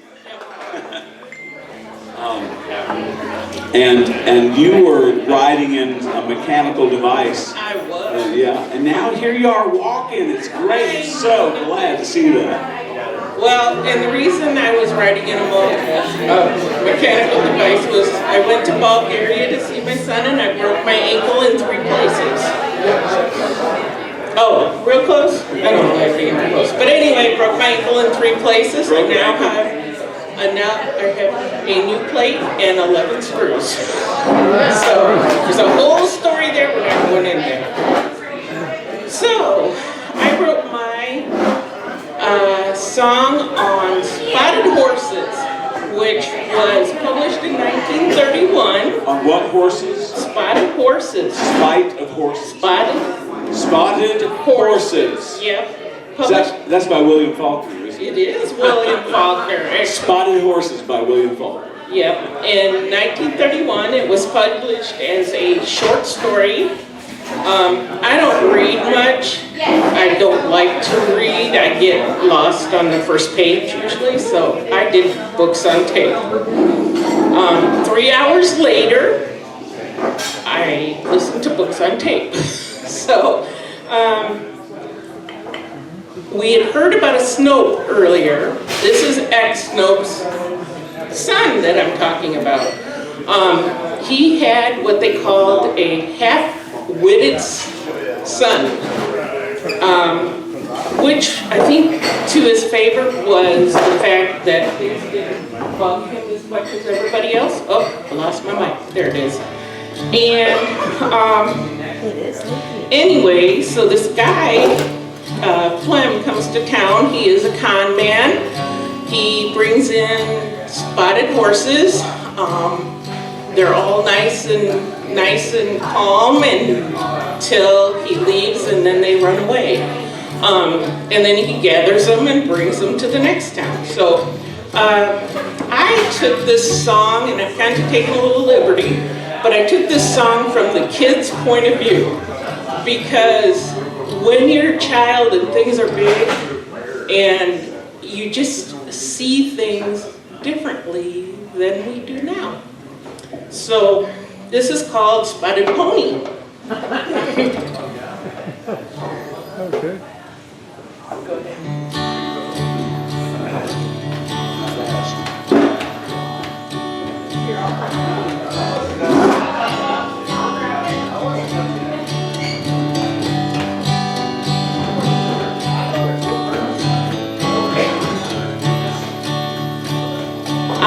And you were riding in a mechanical device. I was. Yeah, and now here you are walking. It's great. I'm so glad to see that. Well, and the reason I was riding in a mechanical device was I went to Bulgaria to see my son and I broke my ankle in 3 places. Oh, real close? I don't know if I'm real close. But anyway, broke my ankle in 3 places. I now have a new plate and 11 screws. So there's a whole story there, we're not going in there. So I wrote my song on spotted horses, which was published in 1931. On what horses? Spotted horses. Spite of horses. Spotted horses. Yep. That's by William Faulkner, isn't it? It is William Faulkner. Spotted Horses by William Faulkner. Yep. In 1931, it was published as a short story. I don't read much. I don't like to read. I get lost on the first page usually, so I did books on tape. 3 hours later, I listened to books on tape. So, we had heard about a Snope earlier. This is ex-Snope's son that I'm talking about. He had what they called a half-witted son, which I think to his favor was the fact that things didn't bug him as much as everybody else. Oh, I lost my mic. There it is. And anyway, so this guy, Clem, comes to town. He is a con man. He brings in spotted horses. They're all nice and calm until he leaves, and then they run away. And then he gathers them and brings them to the next town. So I took this song, and I've kind of taken a little liberty, but I took this song from the kids' point of view, because when you're a child and things are big, and you just see things differently than we do now. So this is called Spotted Pony. Okay.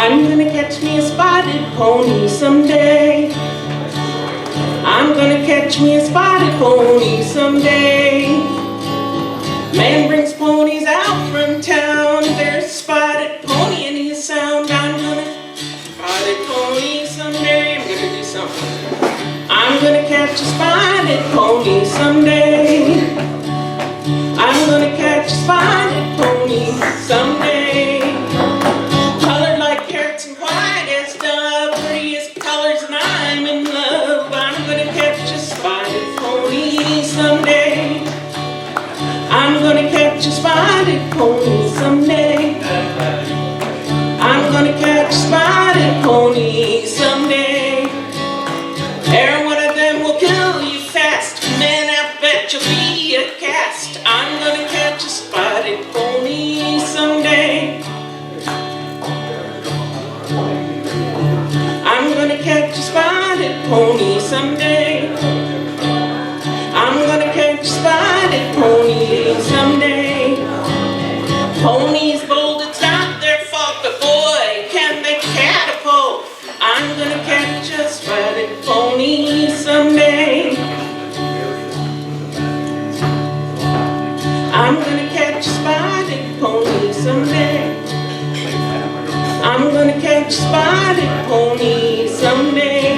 I'm gonna catch me a spotted pony someday. I'm gonna catch me a spotted pony someday. Man brings ponies out from town. I'm gonna catch a spotted pony someday. I'm gonna catch a spotted pony someday. Every one of them will kill you fast, man, I bet you'll be a cast. I'm gonna catch a spotted pony someday. I'm gonna catch a spotted pony someday. I'm gonna catch a spotted pony someday. Ponies bold, it's not their fault, but boy, can they catapult. I'm gonna catch a spotted pony someday. I'm gonna catch a spotted pony someday. I'm gonna catch a spotted pony someday.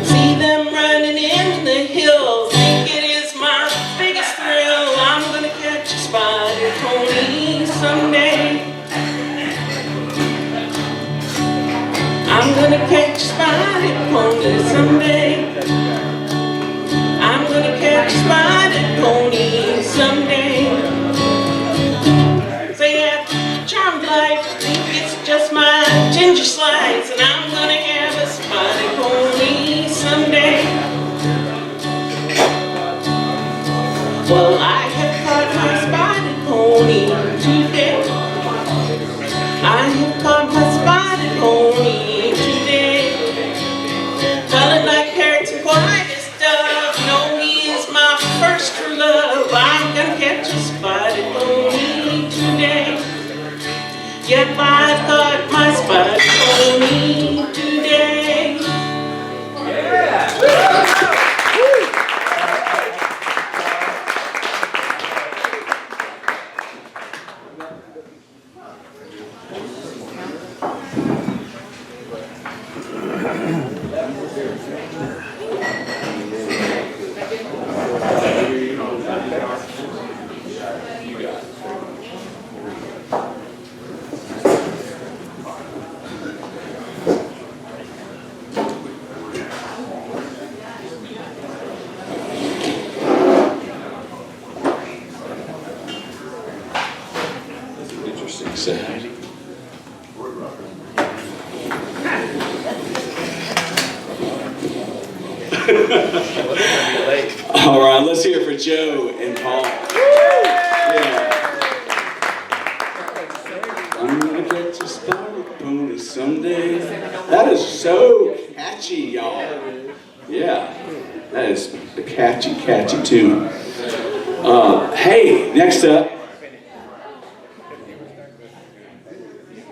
See them running in the hills, think it is my biggest thrill. I'm gonna catch a spotted pony someday. I'm gonna catch a spotted pony someday. I'm gonna catch a spotted pony someday. Say that charmed life, think it's just my ginger slice, and I'm gonna have a spotted pony someday. Well, I have caught my spotted pony today. I have caught my spotted pony today. Fella like parrots and quiet as dove, know he is my first true love. I'm gonna catch a spotted pony today. Yep, I've caught my spotted pony today. Yeah. All right, let's hear it for Joe and Paul. Yeah. I'm gonna catch a spotted pony someday. That is so catchy, y'all. Yeah, that is a catchy, catchy tune. Hey, next up,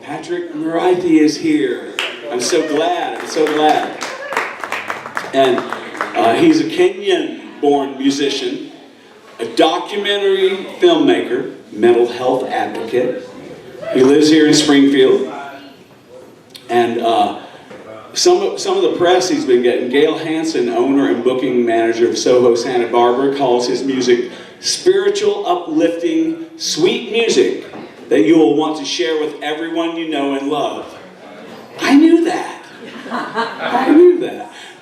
Patrick Mureithi is here. I'm so glad. And he's a Kenyan-born musician, a documentary filmmaker, mental health advocate. He lives here in Springfield. And some of the press he's been getting, Gail Hansen, owner and booking manager of Soho Santa Barbara, calls his music spiritual, uplifting, sweet music that you will want to share with everyone you know and love. I knew that.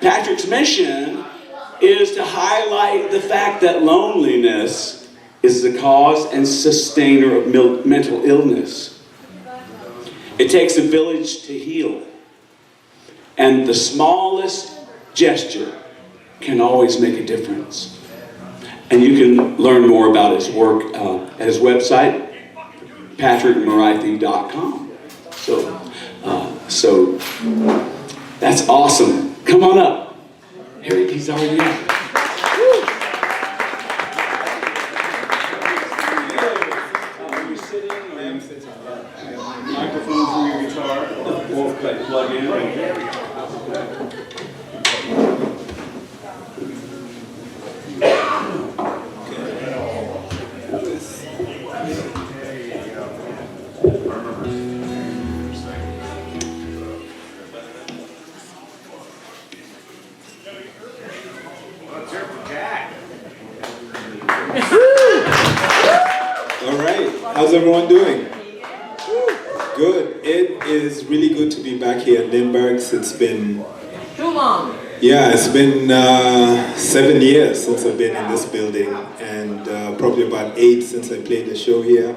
Patrick's mission is to highlight the fact that loneliness is the cause and sustainer of mental illness. It takes a village to heal. And the smallest gesture can always make a difference. And you can learn more about his work at his website, patrickmureithi.com. So that's awesome. Come on up. He's already here. Microphone for your guitar. We'll plug in. How's everyone doing? Good. It is really good to be back here at Lindberg's. It's been too long. Yeah, it's been 7 years since I've been in this building, and probably about 8 since I played the show here.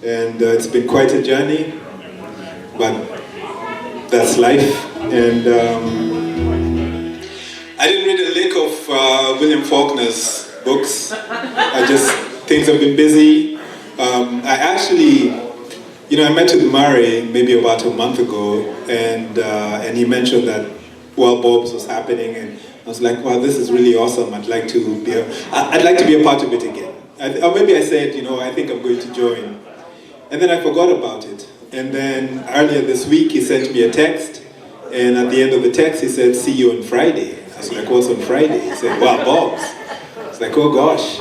And it's been quite a journey, but that's life. And I didn't read a lick of William Faulkner's books. Things have been busy. I actually, I met with Murray maybe about a month ago, and he mentioned that Well Bob's was happening, and I was like, wow, this is really awesome. I'd like to be a part of it again. Or maybe I said, I think I'm going to join. And then I forgot about it. And then earlier this week, he sent me a text, and at the end of the text, he said, see you on Friday. I was like, what's on Friday? He said, Well Bob's. I was like, oh gosh.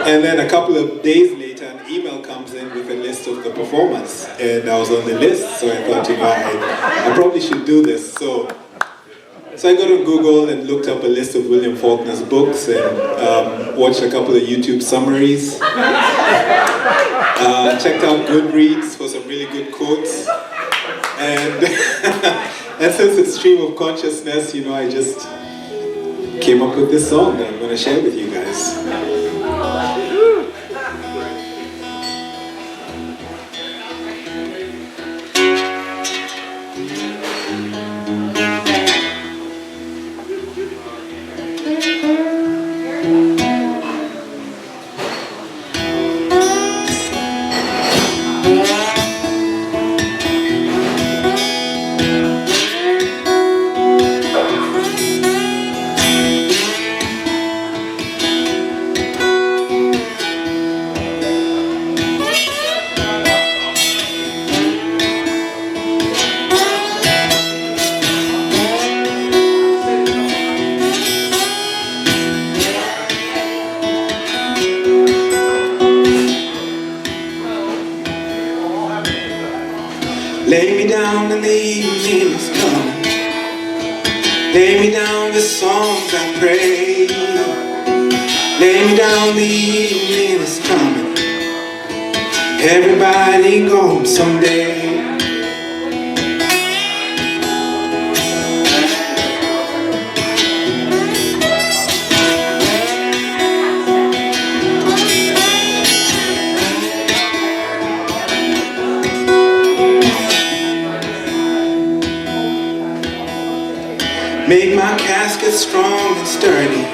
And then a couple of days later, an email comes in with a list of the performers, and I was on the list, so I thought, I probably should do this. So I got on Google and looked up a list of William Faulkner's books and watched a couple of YouTube summaries. Checked out Goodreads for some really good quotes. And, and since it's stream of consciousness, I just came up with this song that I'm going to share with you guys. Lay me down and the evening is coming. Lay me down the songs I pray. Lay me down, the evening is coming. Everybody gone someday. Make my casket strong and sturdy.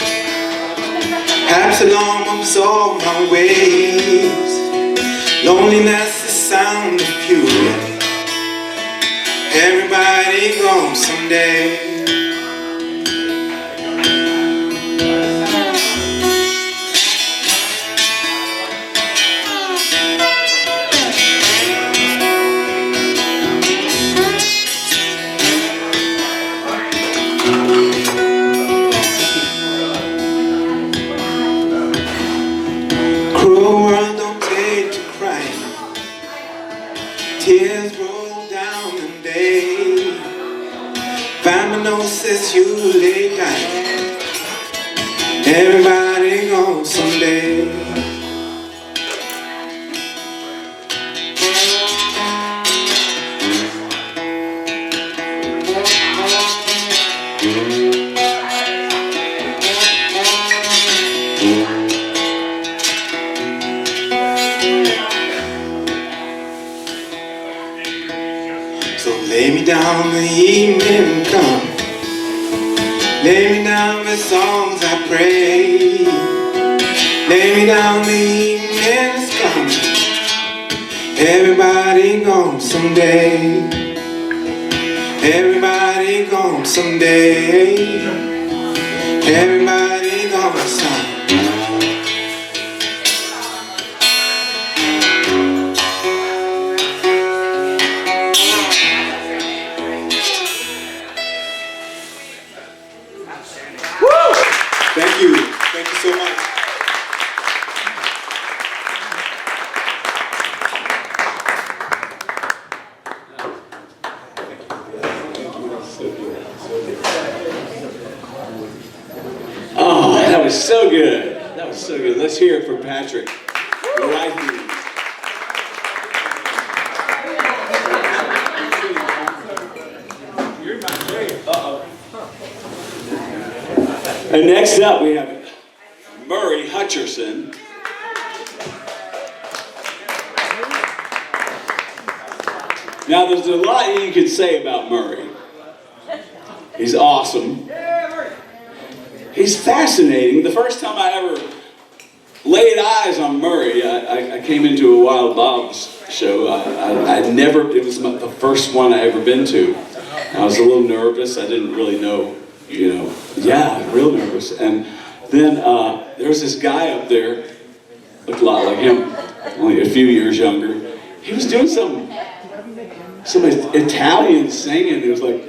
Absalom absolve my ways. Loneliness is sound of fury. Everybody gone someday. Tears roll down the day. Faminosis, you lay dying. Everybody gone someday. Lay me down, the evening come. Lay me down with songs I pray. Lay me down, the evening is coming. Everybody gone someday. Everybody gone someday. Everybody gone someday. Thank you. Thank you so much. Oh, that was so good. That was so good. Let's hear it for Patrick. Mureithi. And next up we have Hutcherson Now, there's a lot you could say about Murray. He's awesome. He's fascinating. The first time I ever laid eyes on Murray, I came into a Wild Bob's show. It was the first one I ever been to. I was a little nervous. I didn't really know, real nervous. And then there was this guy up there, looked a lot like him, only a few years younger. He was doing some Italian singing. It was like,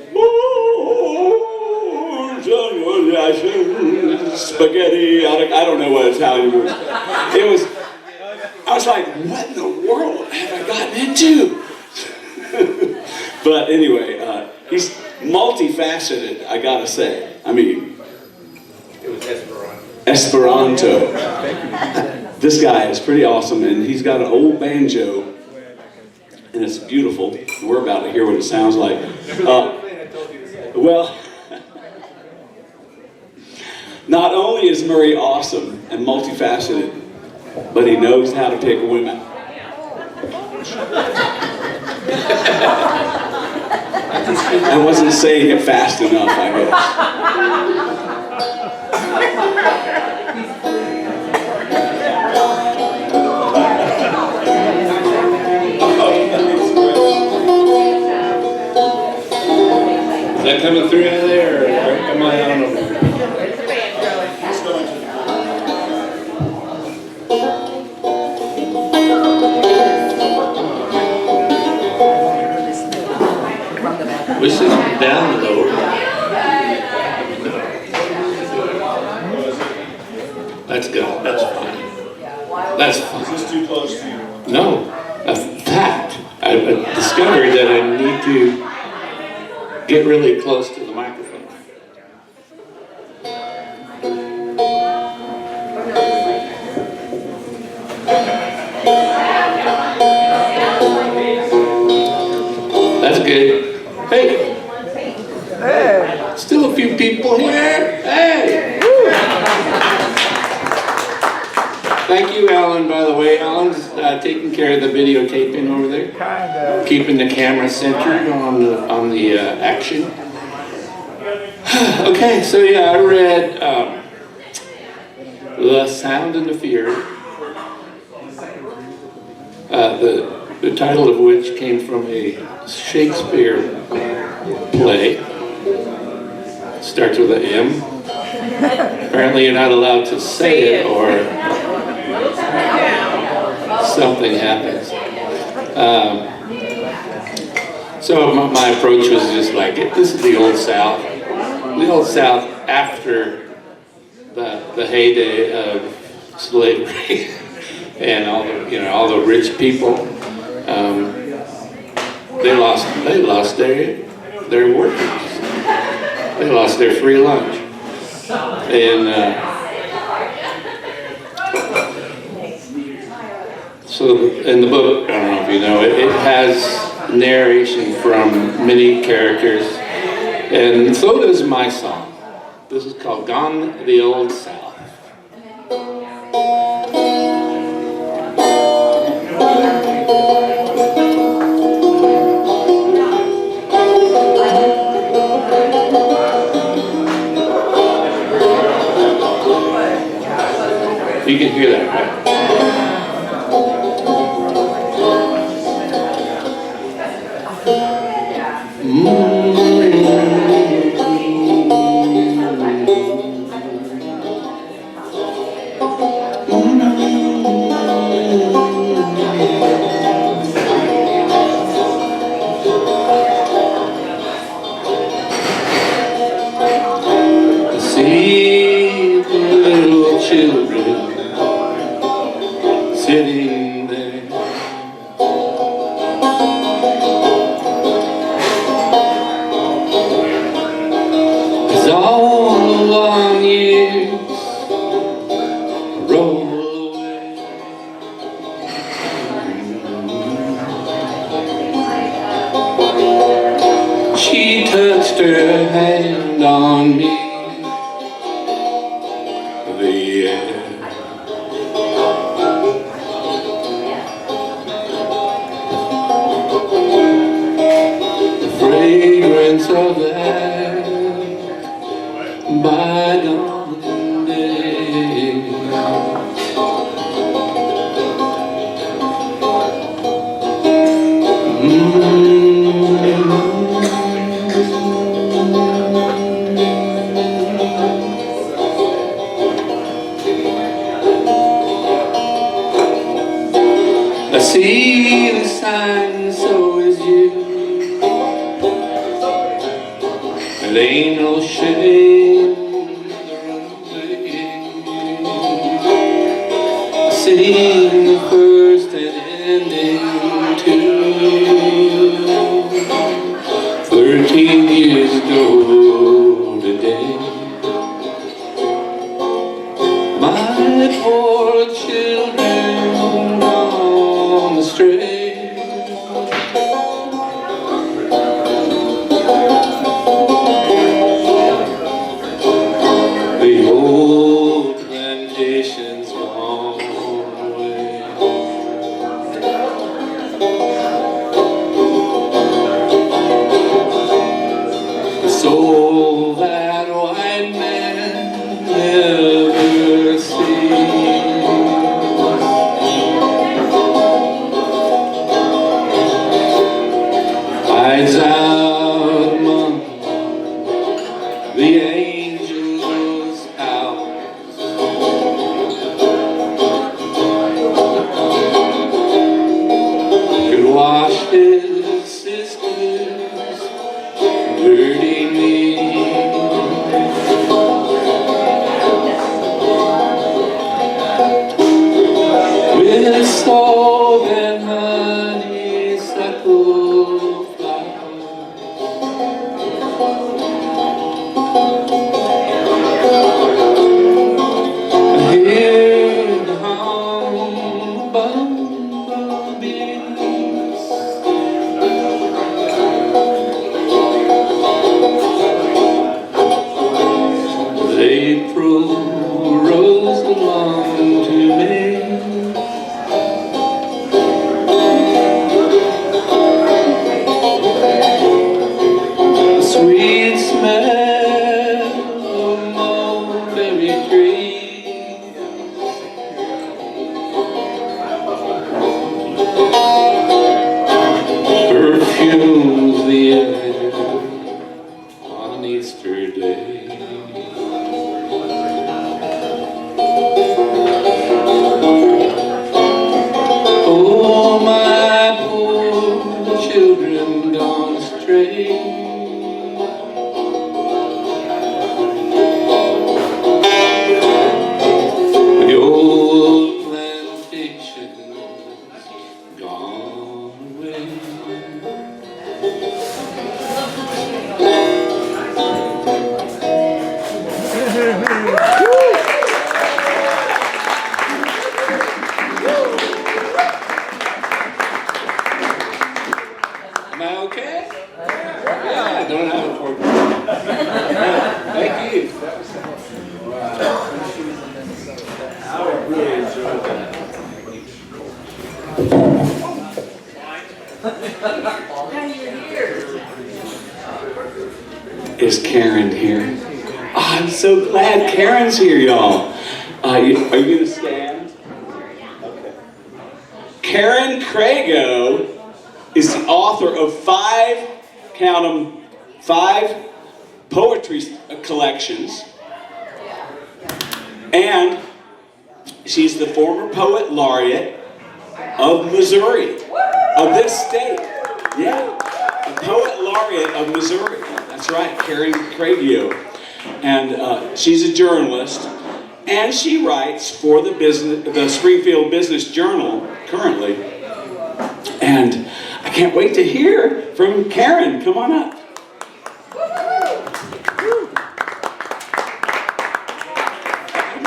spaghetti. I don't know what Italian was. I was like, what in the world have I gotten into? But anyway, he's multifaceted, I gotta say. I mean, It was Esperanto. Esperanto. This guy is pretty awesome, and he's got an old banjo, and it's beautiful. We're about to hear what it sounds like. Well, not only is Murray awesome and multifaceted, but he knows how to pick women. I wasn't saying it fast enough, I guess. Is that coming through out there, or am I on over there? Wish this was down lower. Let's go. That's fine. That's fine. Is this too close to you? No. In fact, I've discovered that I need to get really close to the microphone. That's good. Hey! Hey! Still a few people here. Hey! Thank you, Alan, by the way. Alan's taking care of the videotaping over there. Kinda. Keeping the camera centered on the action. Okay, so yeah, I read The Sound and the Fear. The title of which came from a Shakespeare play. It starts with an M. Apparently you're not allowed to say it or something happens. So my approach was just like, this is the Old South. The Old South after the heyday of slavery and all the rich people. They lost their workers. They lost their free lunch. And so in the book, I don't know if you know, it has narration from many characters, and so does my song. This is called Gone the Old South. You can hear that, right? See the little children sitting there. As all the long years roll away, she touched her hand on me. The air. I see the sign, so is you. And ain't no shame in the runway. I sing the first and ending tune. 13 years ago today. My poor children on the stray. The old plantation's gone away. The soul that white man never sees hides out among the angels' house. Could wash his sister's dirty knees. With salt and honeysuckle flowers. I hear the hum of bumblebees. April rose along to me. The sweet smell of mulberry trees. Perfumes the air on Easter Day. Oh, my poor children gone astray. The old plantation's gone away. Am I okay? Yeah, I don't have a fork. Thank you. I really enjoyed that. Is Karen here? Oh, I'm so glad Karen's here, y'all. Are you going to stand? Okay. Karen Craigo is the author of 5 poetry collections, and she's the former poet laureate of Missouri, of this state. Yeah, the poet laureate of Missouri. That's right, Karen Craigo. And she's a journalist, and she writes for the Springfield Business Journal currently. And I can't wait to hear from Karen. Come on up.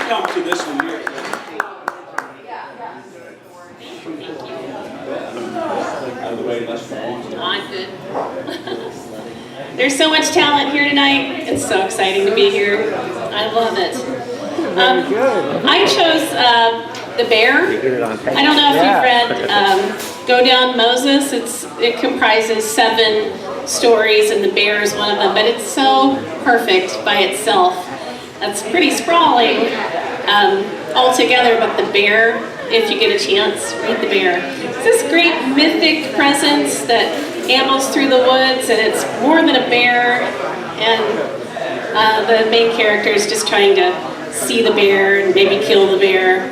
Come to this one here. Out of the way, less than I'm good. There's so much talent here tonight. It's so exciting to be here. I love it. I chose The Bear. I don't know if you've read Go Down Moses. It comprises 7 stories, and The Bear is one of them. But it's so perfect by itself. It's pretty sprawling altogether, but The Bear, if you get a chance, read The Bear. It's this great mythic presence that ambles through the woods, and it's more than a bear, and the main character is just trying to see the bear and maybe kill the bear,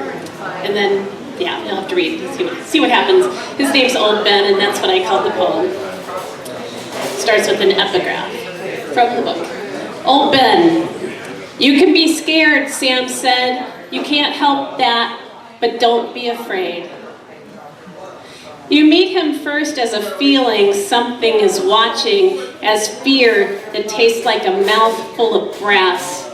and then Yeah, you'll have to read, see what happens. His name's Old Ben, and that's what I called the poem. Starts with an epigraph from the book. Old Ben, you can be scared, Sam said. You can't help that, but don't be afraid. You meet him first as a feeling something is watching, as fear that tastes like a mouth full of brass.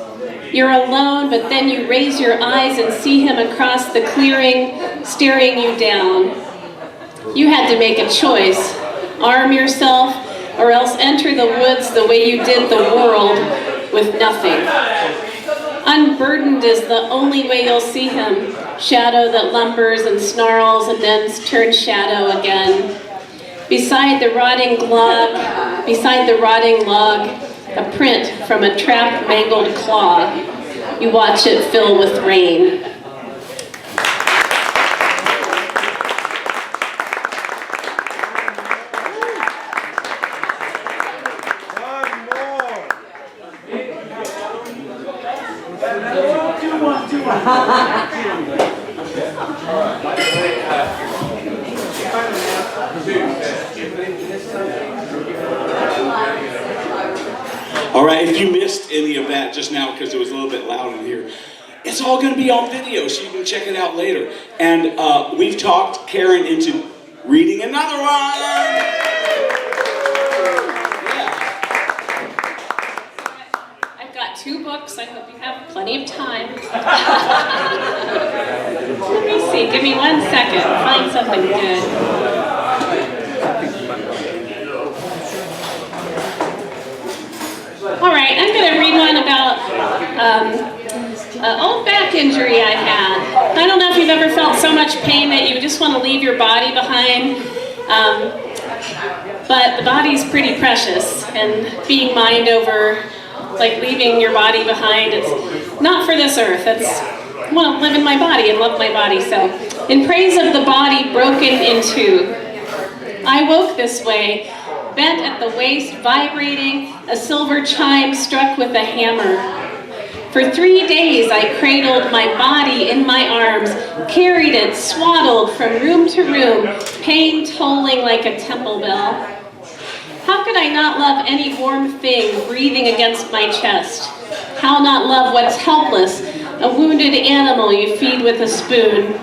You're alone, but then you raise your eyes and see him across the clearing, staring you down. You had to make a choice. Arm yourself, or else enter the woods the way you did the world, with nothing. Unburdened is the only way you'll see him. Shadow that lumbers and snarls and then turns shadow again. Beside the rotting log, a print from a trapped, mangled claw. You watch it fill with rain. All right, if you missed any of that just now because it was a little bit loud in here, it's all going to be on video, so you can check it out later. And we've talked Karen into reading another one. I've got 2 books. I hope you have plenty of time. Let me see. Give me 1 second. Find something good. All right, I'm going to read one about an old back injury I had. I don't know if you've ever felt so much pain that you just want to leave your body behind, but the body's pretty precious, and being mind over, like leaving your body behind, it's not for this earth. I want to live in my body and love my body. So, in praise of the body broken in two, I woke this way, bent at the waist, vibrating, a silver chime struck with a hammer. For 3 days I cradled my body in my arms, carried it, swaddled from room to room, pain tolling like a temple bell. How could I not love any warm thing breathing against my chest? How not love what's helpless, a wounded animal you feed with a spoon?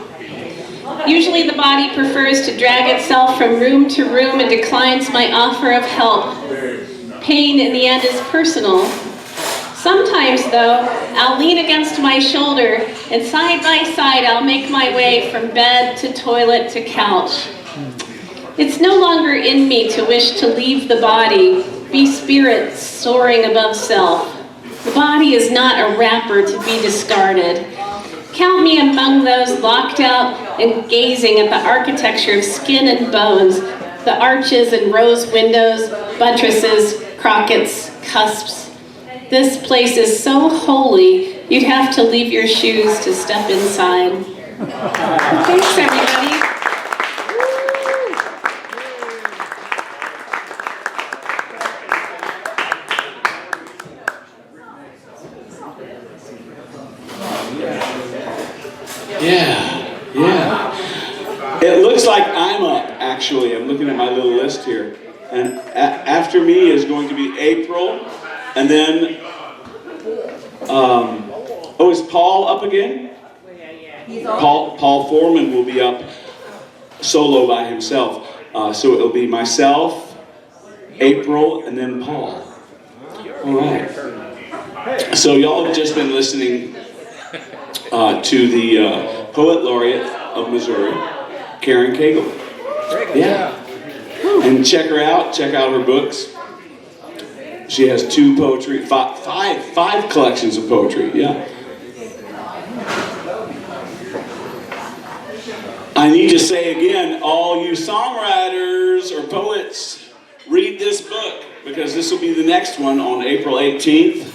Usually the body prefers to drag itself from room to room and declines my offer of help. Pain in the end is personal. Sometimes, though, I'll lean against my shoulder and side by side I'll make my way from bed to toilet to couch. It's no longer in me to wish to leave the body, be spirit soaring above self. The body is not a wrapper to be discarded. Count me among those locked out and gazing at the architecture of skin and bones, the arches and rose windows, buttresses, crockets, cusps. This place is so holy, you'd have to leave your shoes to step inside. Thanks, everybody. Yeah. It looks like I'm up, actually. I'm looking at my little list here. And after me is going to be April. And then, is Paul up again? Paul Foreman will be up solo by himself. So it'll be myself, April, and then Paul. All right. So y'all have just been listening to the Poet Laureate of Missouri, Karen Craigo. Yeah. And check her out. Check out her books. She has 2 poetry, five collections of poetry. Yeah. I need to say again, all you songwriters or poets, read this book because this will be the next one on April 18th.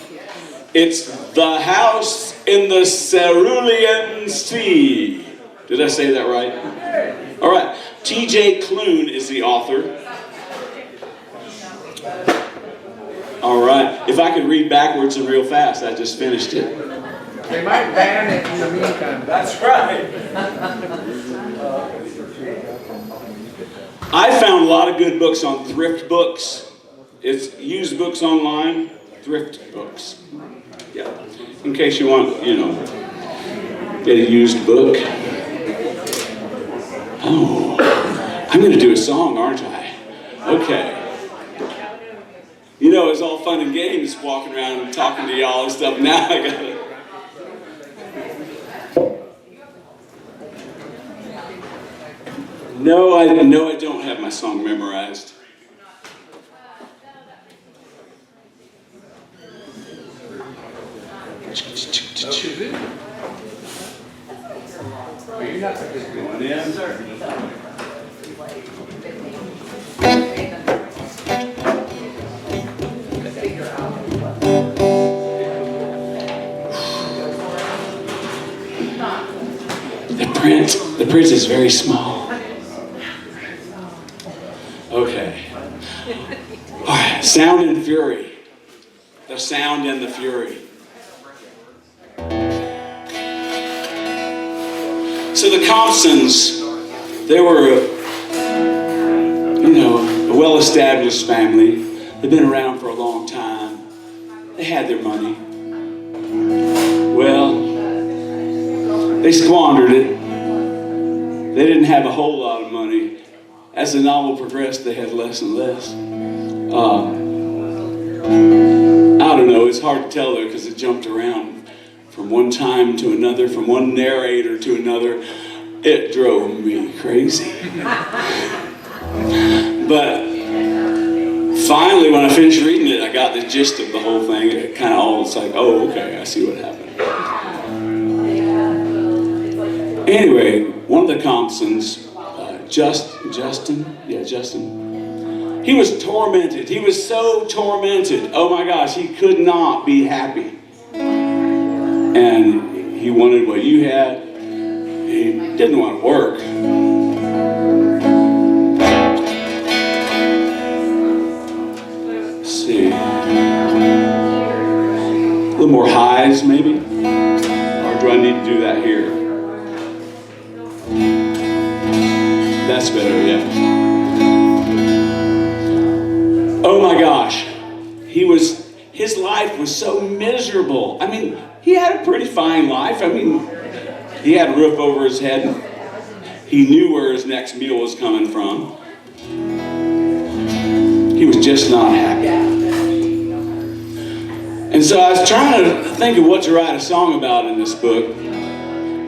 It's The House in the Cerulean Sea. Did I say that right? All right. T.J. Klune is the author. All right. If I could read backwards and real fast, I just finished it. They might ban it in the meantime. That's right. I found a lot of good books on thrift books. It's used books online, thrift books. Yeah, in case you want, you know, get a used book. Oh, I'm gonna do a song, aren't I? Okay. You know, it's all fun and games walking around and talking to y'all and stuff. Now I gotta. No, I don't have my song memorized. You're not just going in, sir. The print is very small. Okay. All right, Sound and Fury. The sound and the fury. So the Compsons, they were, you know, a well-established family. They've been around for a long time. They had their money. Well, they squandered it. They didn't have a whole lot of money. As the novel progressed, they had less and less. I don't know, it's hard to tell though, because it jumped around from one time to another, from one narrator to another. It drove me crazy. But finally, when I finished reading it, I got the gist of the whole thing. It kind of all, it's like, oh, okay, I see what happened. Anyway, one of the Compsons, Justin, he was tormented. He was so tormented. Oh my gosh, he could not be happy. And he wanted what you had. He didn't want to work. Let's see. A little more highs, maybe? Or do I need to do that here? That's better, yeah. Oh my gosh. His life was so miserable. I mean, he had a pretty fine life. I mean, he had a roof over his head. He knew where his next meal was coming from. He was just not happy. And so I was trying to think of what to write a song about in this book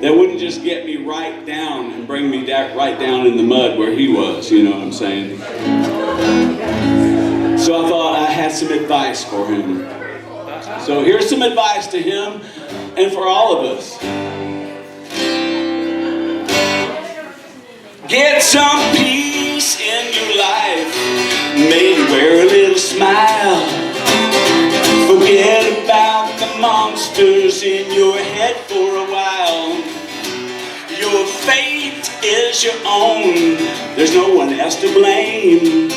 that wouldn't just get me right down and bring me right down in the mud where he was, you know what I'm saying? So I thought I had some advice for him. So here's some advice to him and for all of us. Get some peace in your life, maybe wear a little smile. Forget about the monsters in your head for a while. Your fate is your own, there's no one else to blame.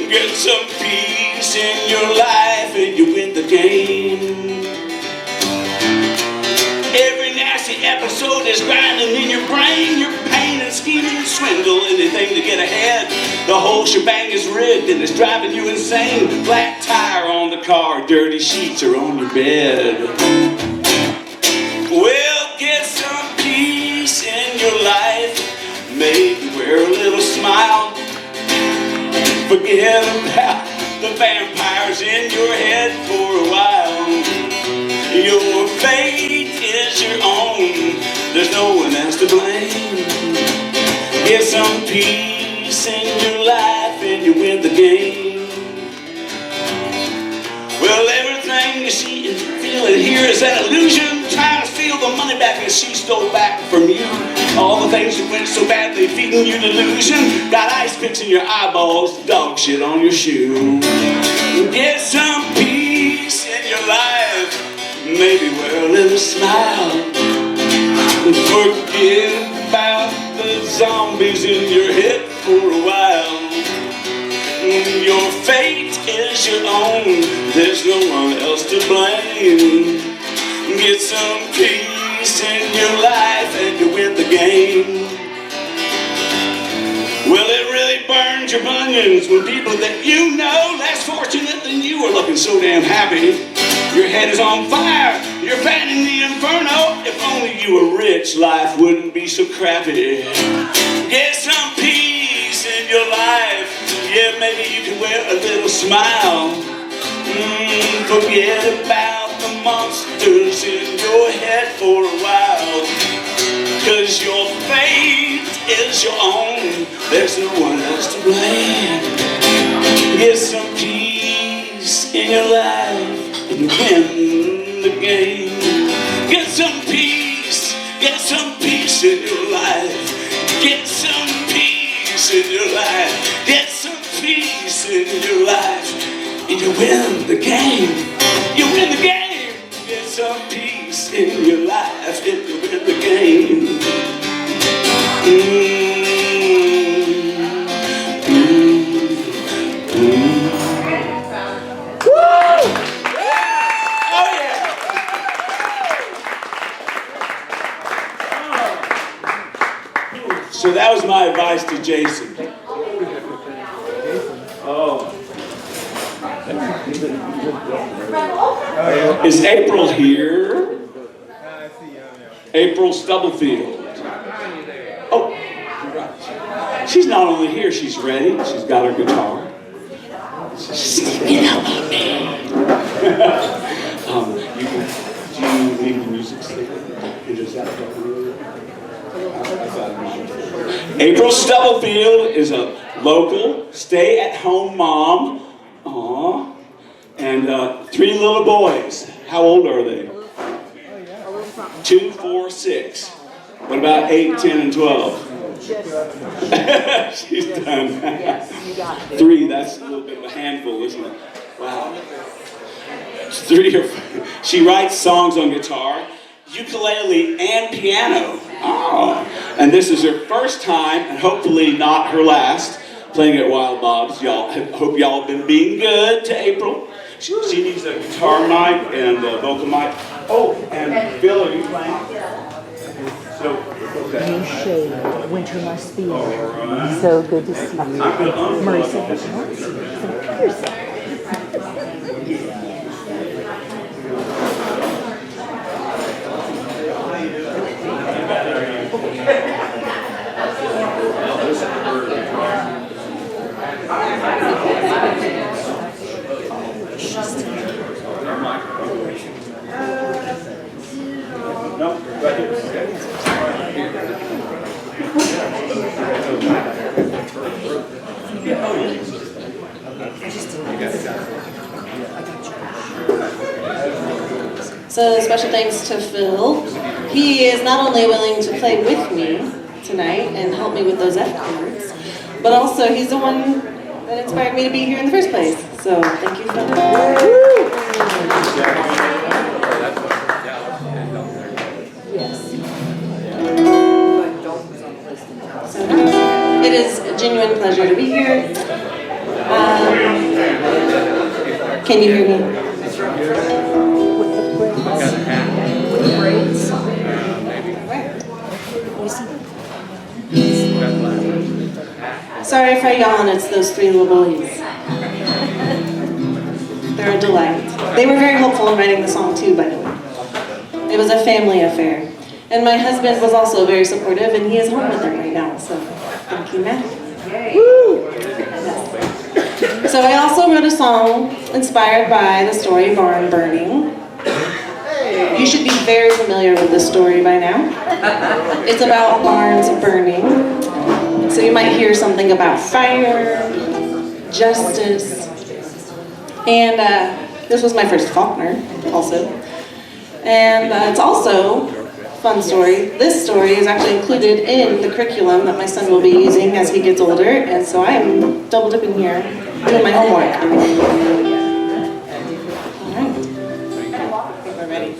Get some peace in your life and you win the game. Every nasty episode is grinding in your brain. Your pain and scheming and swindle, anything to get ahead. The whole shebang is rigged and it's driving you insane. Flat tire on the car, dirty sheets are on your bed. Well, get some peace in your life. Maybe wear a little smile. Forget about the vampires in your head for a while. Your fate is your own, there's no one else to blame. Get some peace in your life and you win the game. Well, everything you see and feel and hear is an illusion. Trying to steal the money back that she stole back from you. All the things that went so badly, feeding you delusion. Got ice picks in your eyeballs, dog shit on your shoe. Get some peace in your life, maybe wear a little smile. Forget about the zombies in your head for a while. Your fate is your own, there's no one else to blame. Get some peace in your life and you win the game. Well, it really burns your bunions when people that you know less fortunate than you are looking so damn happy. Your head is on fire, you're fanning the inferno. If only you were rich, life wouldn't be so crappy. Get some peace in your life. Yeah, maybe you can wear a little smile. Forget about the monsters in your head for a while. 'Cause your fate is your own, there's no one else to blame. Get some peace in your life and win the game. Get some peace in your life. Get some peace in your life. Get some peace in your life. And you win the game. You win the game. Get some peace in your life and you win the game. So that was my advice to Jason. Oh. Is April here? April Stubblefield. Oh. She's not only here, she's ready. She's got her guitar. She's sneaking up on me. Do you need the music sticker? April Stubblefield is a local, stay-at-home mom. Aww. And 3 little boys. How old are they? 2, 4, 6. What about 8, 10, and 12? She's done. 3, that's a little bit of a handful, isn't it? Wow. 3 or 4. She writes songs on guitar, ukulele, and piano. Oh. And this is her first time, and hopefully not her last, playing at Wild Bob's. Y'all, hope y'all have been being good to April. She needs a guitar mic and a vocal mic. Oh, and Bill, are you playing? So, okay. New shade, winter must be. So good to see you. Marissa, So special thanks to Phil. He is not only willing to play with me tonight and help me with those F chords, but also he's the one that inspired me to be here in the first place. So thank you, Phil. So it is a genuine pleasure to be here. Can you hear me? Sorry if I yawn, it's those 3 little boys. They're a delight. They were very helpful in writing the song too, by the way. It was a family affair. And my husband was also very supportive, and he is home with them right now, so thank you, Matt. Woo! Yes. So I also wrote a song inspired by the story Barn Burning. You should be very familiar with this story by now. It's about barns burning. So you might hear something about fire, justice, and this was my first Faulkner also. And it's also a fun story. This story is actually included in the curriculum that my son will be using as he gets older, and so I am double dipping here, doing my homework. All right. We're ready.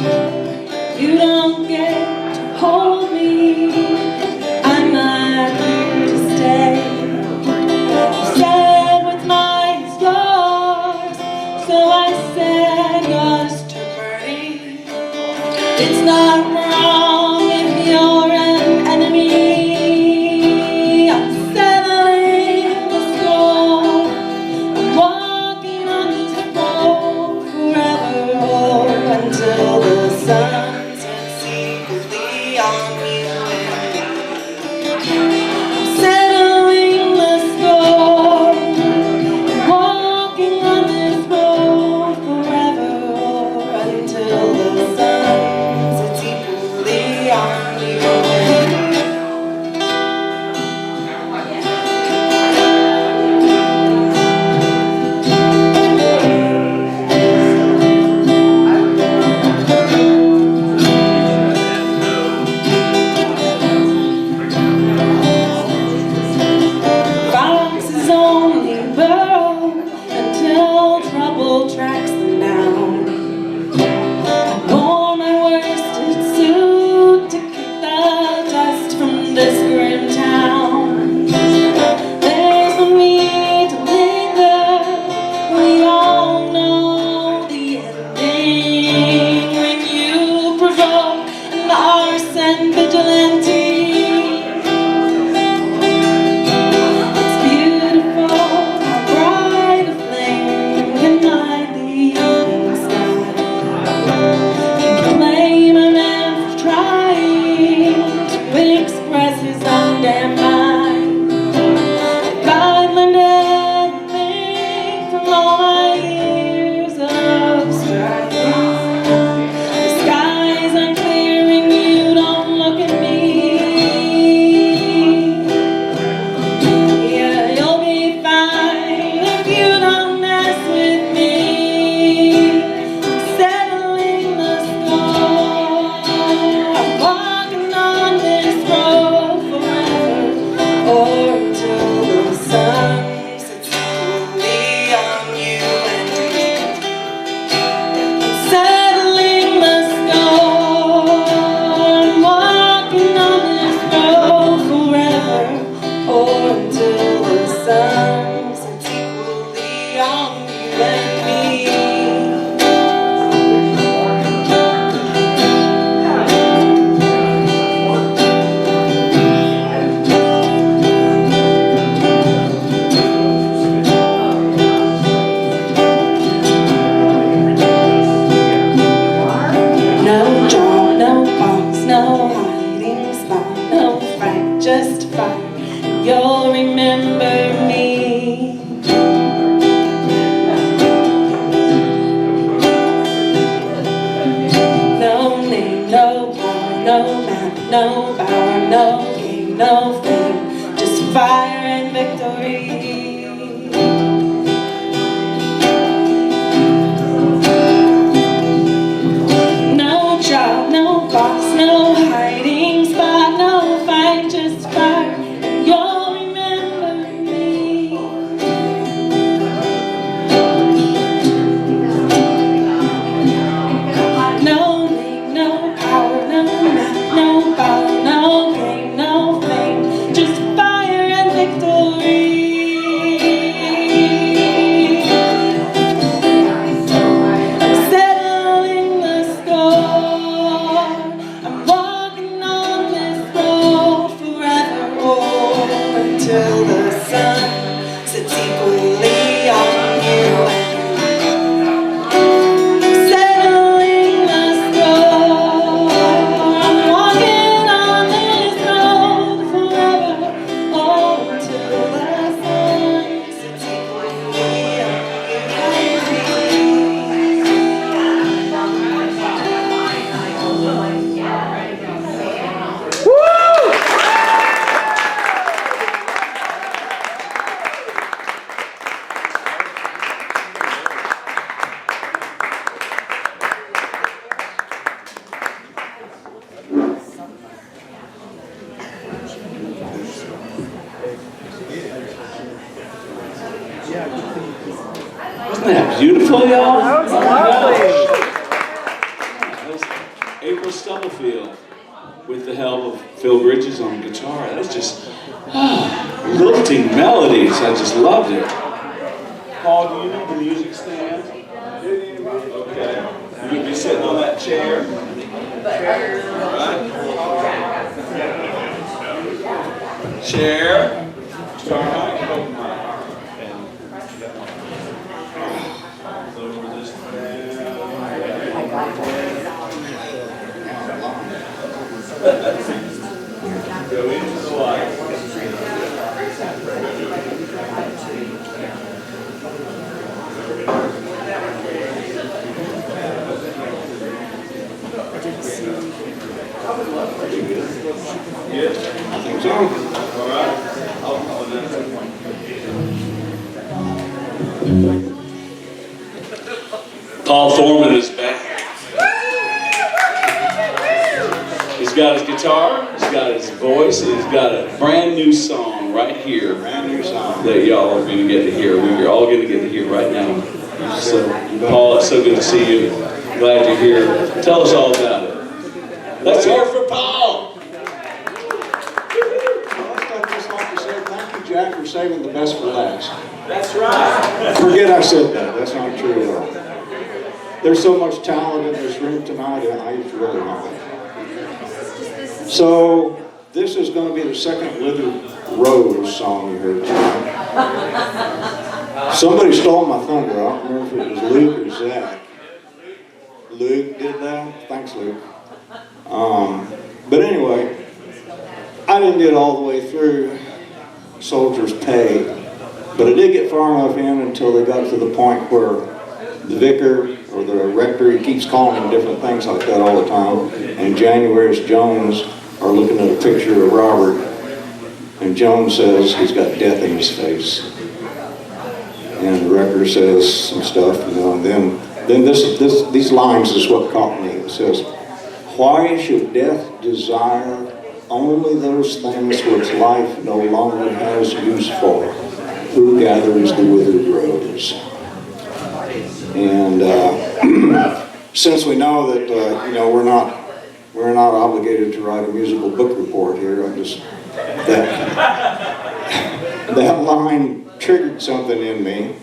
You don't get to hold me. I'm not here to stay. You said what's mine is yours, so I said yours to burning. It's not wrong if you're an enemy. I'm settling the score. I'm walking on this road forever or until the sun sets equally on you and me. I'm settling the score. I'm walking on this road forever or until the sun sets equally on you and me. Foxes only burrow until trouble tracks them down. I wore my worsted suit to keep the dust from this grim town. There's no need to linger. We all know the ending when you provoke an arson vigilante. It's beautiful how bright a flame can light the evening sky. You can blame a man for trying to express his undamned mind. If I've learned anything from all my years of strife, the skies are clear and you don't look at me. Yeah, you'll be fine if you don't mess with me. I'm settling the score. I'm walking on this road forever or until the sun sets equally on you and me. I'm settling the score. I'm walking on this road forever or until the sun sets equally on you and me. No job, no box, no hiding spot, no fight, just fight. You'll remember me. No name, no power, no map, no power, no game, no fame, just fire and victory. No job, no boss, no hiding spot, no fight, just fire. You'll remember me. No name, no power, no map, no power, no game, no fame, just fire and victory. I'm settling the score. I'm walking on this road forever or until the sun sets equally on you and me. I'm settling the score. I'm walking on this road forever or until the sun sets equally on you and me. Isn't that beautiful, y'all? That was lovely. April Stubblefield with the help of Phil Bridges on guitar. That was just lifting melodies. I just loved it. Paul, do you know the music stand? Okay. You would be sitting on that chair. Right. Chair. Go into the light. Good? I think so. All right. Paul Foreman is back. He's got his guitar, he's got his voice, he's got a brand new song right here. Brand new song. That y'all are going to get to hear. We're all going to get to hear right now. So, Paul, it's so good to see you. Glad you're here. Tell us all about it. Let's hear it for Paul. I'd just like to say thank you, Jack, for saving the best for last. That's right. Forget I said that. That's not true at all. There's so much talent in this room tonight, and I just really love it. So, this is going to be the second Withered Rose song you heard tonight. Somebody stole my thunder. I don't remember if it was Luke or Zach. Luke did that? Thanks, Luke. But anyway, I didn't get all the way through Soldier's Pay, but I did get far enough in until they got to the point where the vicar or the rector, he keeps calling him different things like that all the time, and January's Jones are looking at a picture of Robert, and Jones says he's got death in his face. And the rector says some stuff, you know, and then these lines is what caught me. It says, "Why should death desire only those things which life no longer has use for? Who gathers the withered rose?" And since we know that you know we're not obligated to write a musical book report here, I just that line triggered something in me,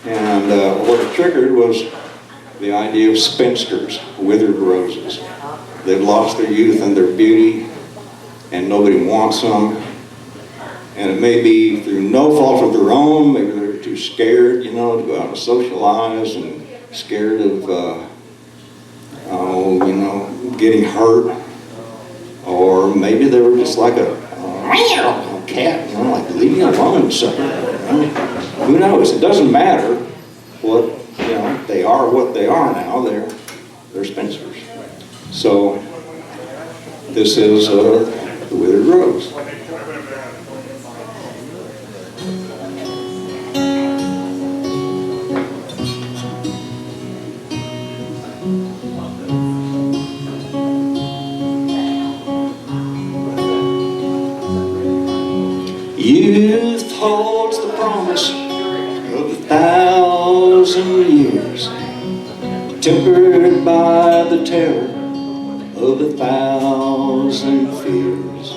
and what it triggered was the idea of spinsters, withered roses. They've lost their youth and their beauty, and nobody wants them. And it may be through no fault of their own. Maybe they're too scared, you know, to go out and socialize, and scared of, you know, getting hurt. Or maybe they were just like a cat, you know, like leave me alone, sucker. You know? Who knows? It doesn't matter what, you know, they are what they are now. They're spinsters. So this is the Withered Rose. Youth holds the promise of 1,000 years, tempered by the terror of 1,000 fears.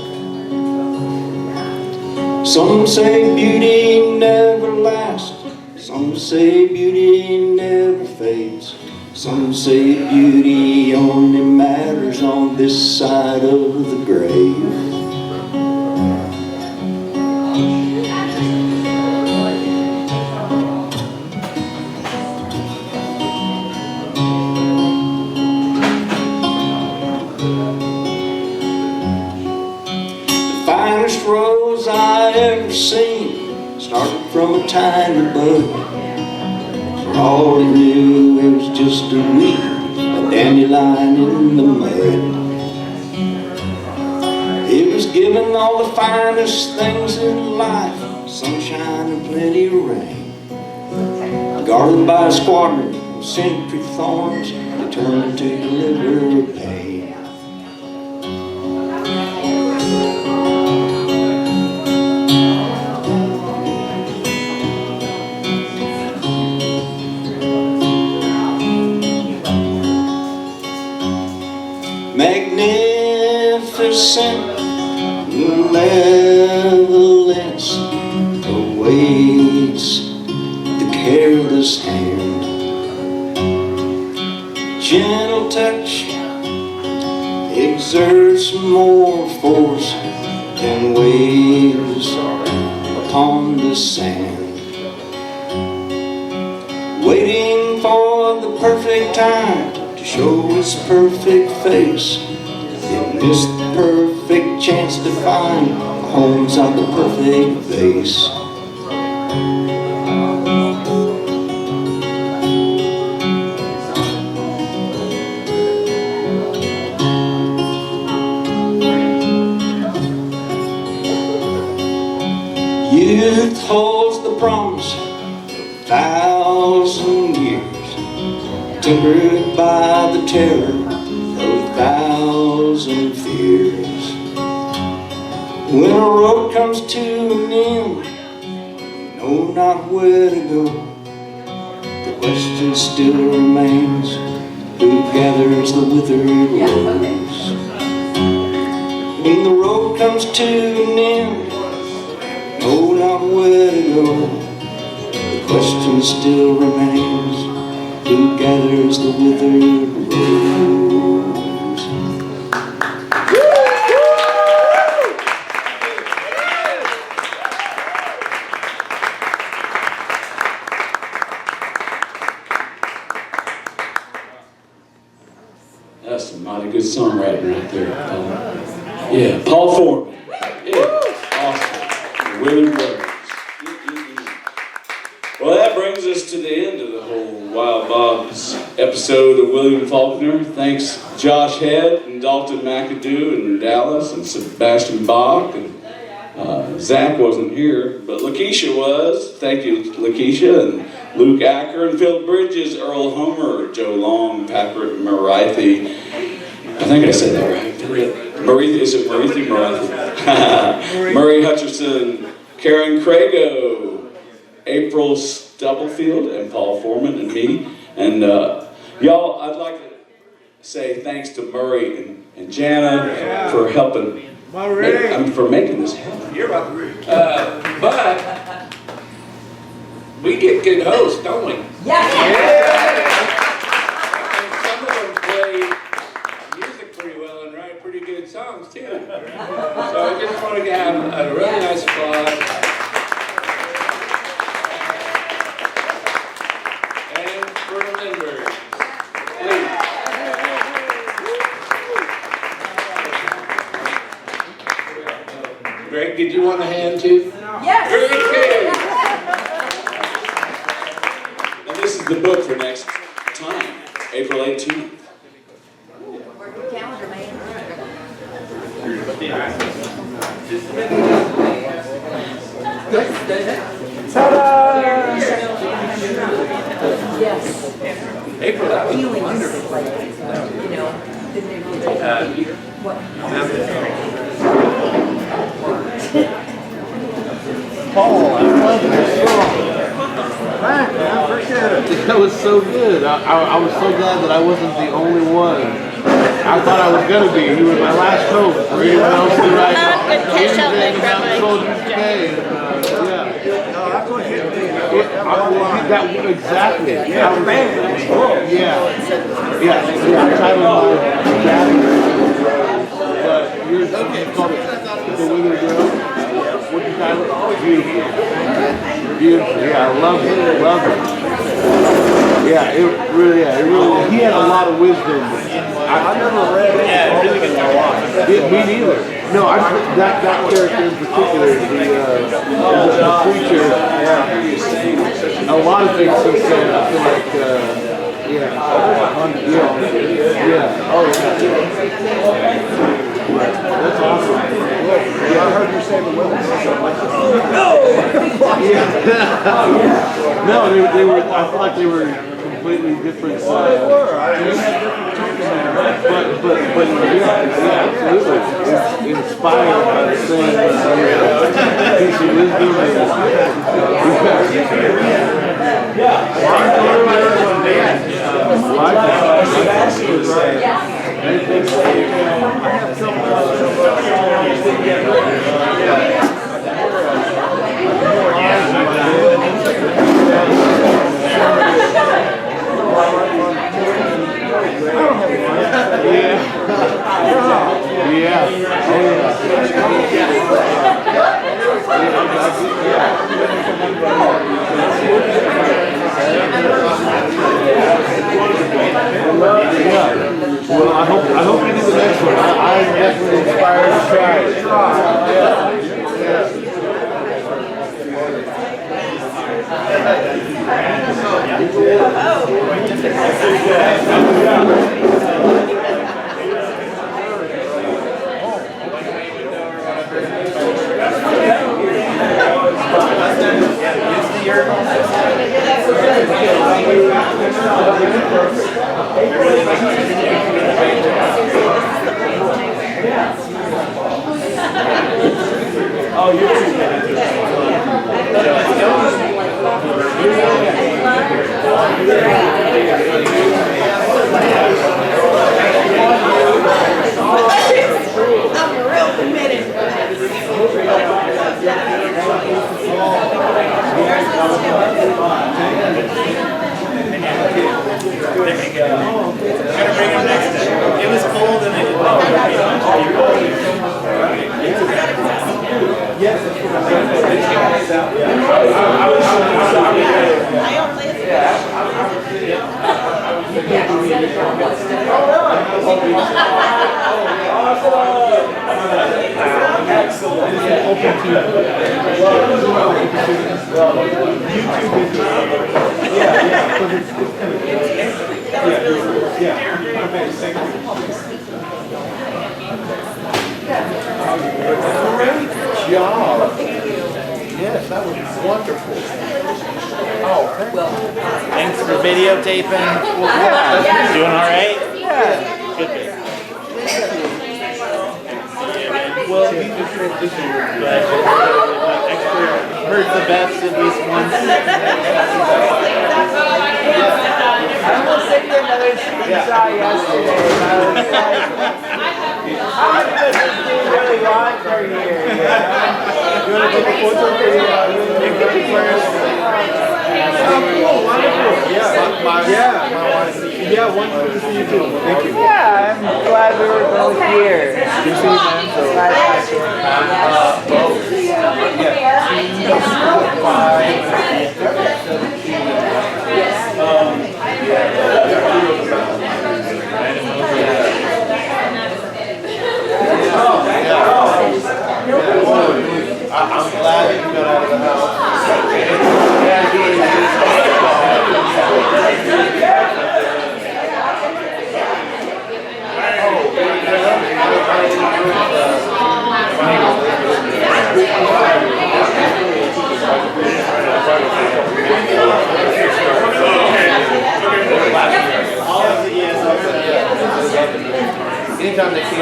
Some say beauty never lasts, some say beauty never fades, some say beauty only matters on this side of the grave. Rose I ever seen started from a tiny bud. For all it knew, it was just a weed, a dandelion in the mud. It was given all the finest things in life, sunshine and plenty of rain, guarded by a squadron of century thorns, determined to deliver pain. magnificent malevolence awaits the careless hand. Gentle touch exerts more force than waves upon the sand. Waiting for the perfect time to show its perfect face, it missed the perfect chance to find homes on the perfect vase. Youth holds the promise of 1,000 years, tempered by the terror of 1,000 fears. When a road comes to an end, know not where to go, the question still remains, who gathers the withered rose? When the road comes to an end, know not where to go, the question still remains, who gathers the withered rose? That's some mighty good songwriting right there. Yeah, Paul Foreman. Yeah, awesome. William Faulkner. Well, that brings us to the end of the whole Wild Bob's episode of William Faulkner. Thanks Josh Head and Dalton MacAdoo in Dallas and Sebastian Bach. And Zach wasn't here, but Lakesha was. Thank you, Lakesha, and Luke Acker and Phil Bridges, Earl Holmer, Joe Long, Patrick Mureithi. I think I said that right. Mureithi, is it Mureithi? Mureithi. Murray Hutcherson, Karen Craigo, April Stubblefield, and Paul Foreman, and me. And y'all, I'd like to say thanks to Murray and Jana for helping, for making this happen. You're welcome. But we get good hosts, don't we? Yeah. And some of them play music pretty well and write pretty good songs too. So I just wanted to have a really nice applause. And for Lindberg, please. Greg, did you want a hand too? Yes. And this is the book for next time, April 18th. Work your calendar, man. Ta-da! Yes. April, that was Feelings, wonderful. like, you know, what? Paul, I love this song. Thanks, man. Appreciate it. That was so good. I was so glad that I wasn't the only one. I thought I was going to be. You were my last hope for anyone else to write anything about Soldiers Day. Yeah. Exactly. Yeah. I titled my but yours called it The Withered Rose. What'd you title it? Beautiful. Beautiful. Yeah, I love it. Love it. Yeah, it really, he had a lot of wisdom. I never read it. Yeah, it really gets my watch. Me neither. No, that character in particular, the preacher, a lot of things he said, I feel like, that's awesome. Yeah, I heard you say the women. No, they were. I feel like they were completely different. They were. But yeah, absolutely. It's inspired by the same piece of wisdom. Well, I hope you do the next one. I'm definitely inspired to try it. Oh, you're I'm real committed. It was cold and Great job. Yes, that was wonderful. Oh, thanks for videotaping. Yeah. Doing all right? Yeah. Good. Well, you just transitioned. Heard the best at least once. I almost sent you another screenshot yesterday, and I was like, how much does this dude really want for here? You want to take a photo for you? Yeah, wonderful to see you too. Thank you. Yeah, I'm glad we were both here. Good to see you, man. Glad I'm glad that you got out of the house. Anytime they see it.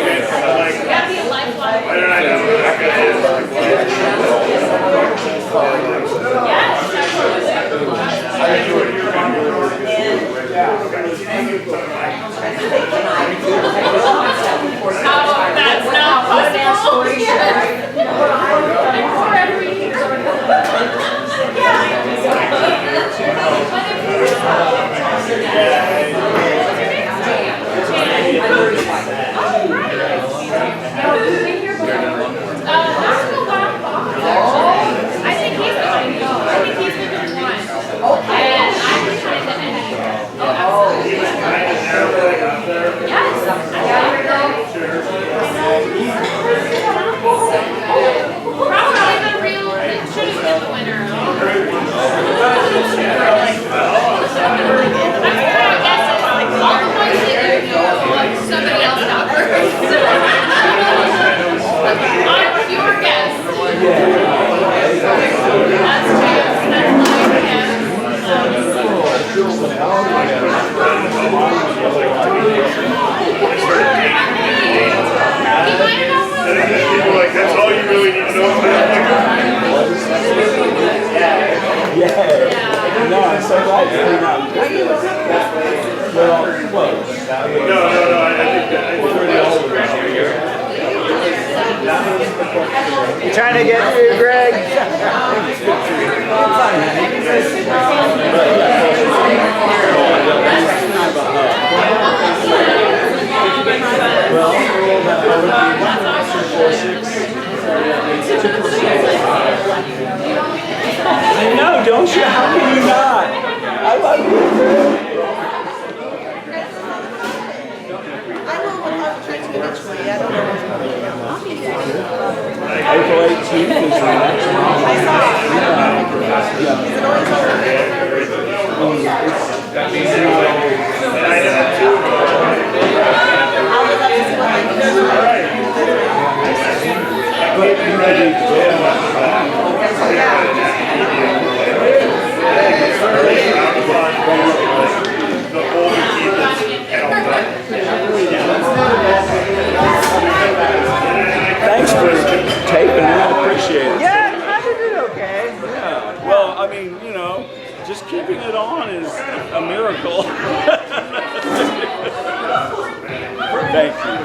That's not possible. I think he's the one. I think he's the one. And I'm trying to edit. Oh, absolutely. Yes. Probably the real, it should have been the winner. I'm going to guess it's like all the ones that you do, somebody else got first. On your guess. That's You trying to get through, Greg? I know, don't you? How can you not? I love you. April 18th is the next one. I saw it. That means thanks for taping, I appreciate it. Yeah, I did okay. Yeah, well, I mean, you know, just keeping it on is a miracle. Thank you.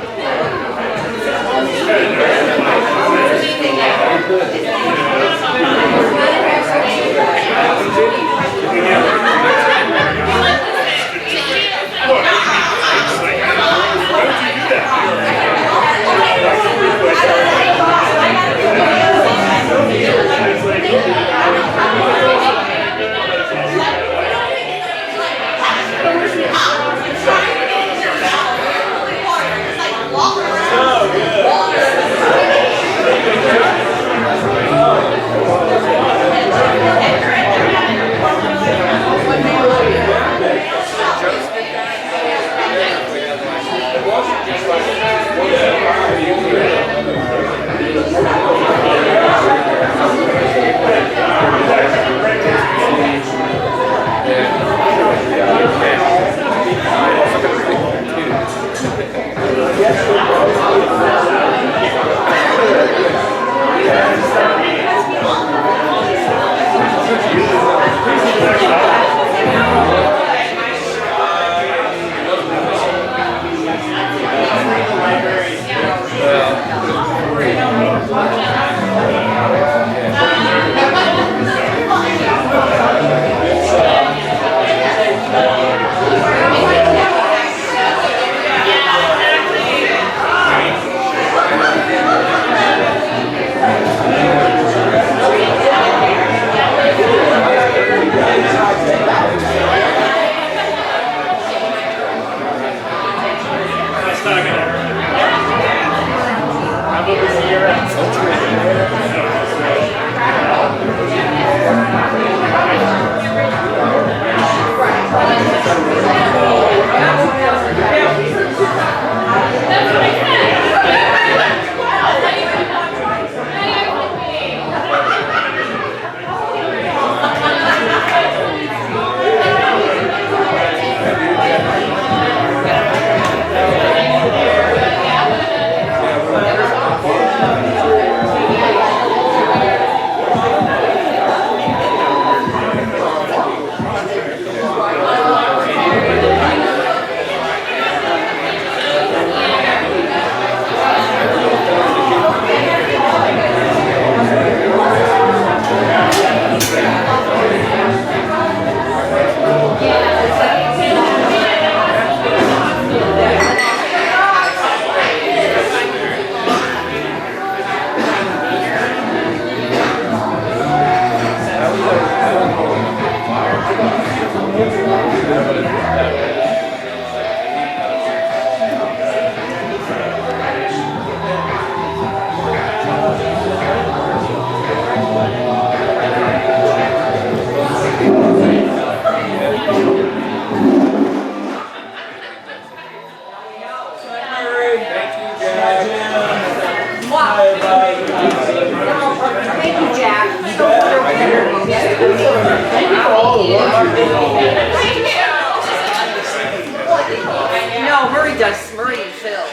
No, Murray does. Murray and Phil.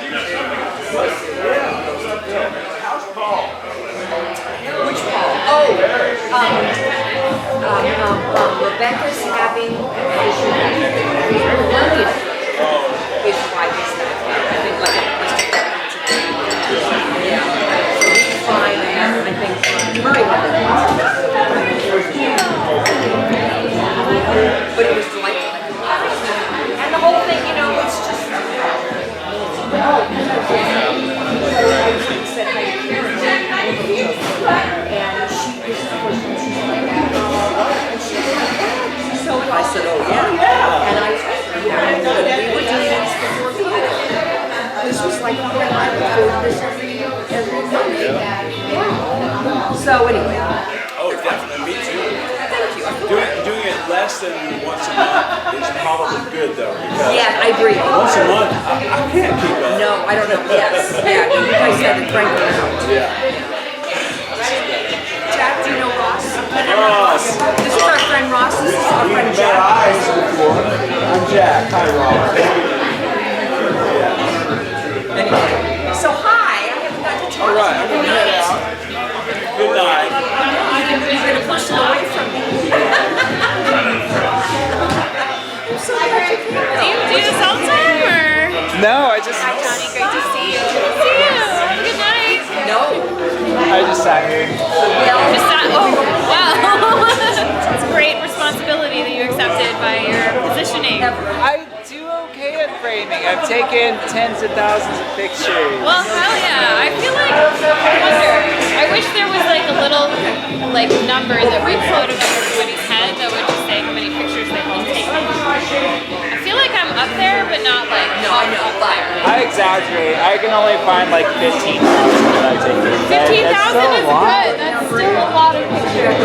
How's Paul? Which Paul? Oh, Rebecca's having his wife is not. I think like a yeah. So he's fine. said hi to Karen. And she was so I said, oh yeah. And I told her, we were doing this before COVID. This was like when I would do this every Monday. Yeah. So anyway. Oh, definitely, me too. Thank you. Doing it less than once a month is probably good though. Because Yeah, I agree. once a month, I can't keep up. No, I don't know. Yes. Yeah, you guys started cranking out. Yeah. Jack, do you know Ross? Ross. This is our friend Ross. This is our friend Jack. eyes before. I'm Jack. Hi, Ross. Anyway, so hi. I haven't got to talk. All right, I'm going to head out. Good night. You're going to push it away from me. I'm so glad you came. Do you do this all the time, or? No, I just. Hi, Johnny. Great to see you. Good to see you. Good night. No. I just sat here. Just that. Oh, wow. It's a great responsibility that you accepted by your positioning. I do okay at framing. I've taken tens of thousands of pictures. Well, hell yeah. I feel like, I wonder, I wish there was like a little like number that would float above everybody's head that would just say how many pictures they've been taking. I feel like I'm up there, but not like up there. I exaggerate. I can only find like 15,000 that I've taken. 15,000 is good. That's still a lot of pictures.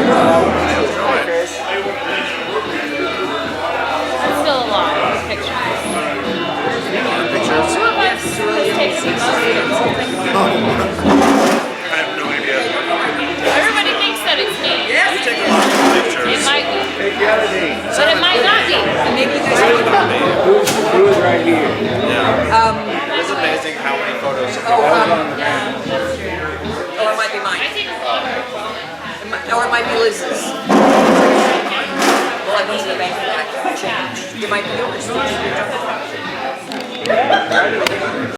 That's still a lot of pictures. Who of us takes the most? I have no idea. Everybody thinks that it's me. You take a lot of pictures. It might be. But it might not be. Maybe you guys Who's right here? Yeah. It's amazing how many photos you Oh, have. oh, it might be mine. I take a lot of Or it might be Liz's. Well, I went to the bank for that. It might be yours.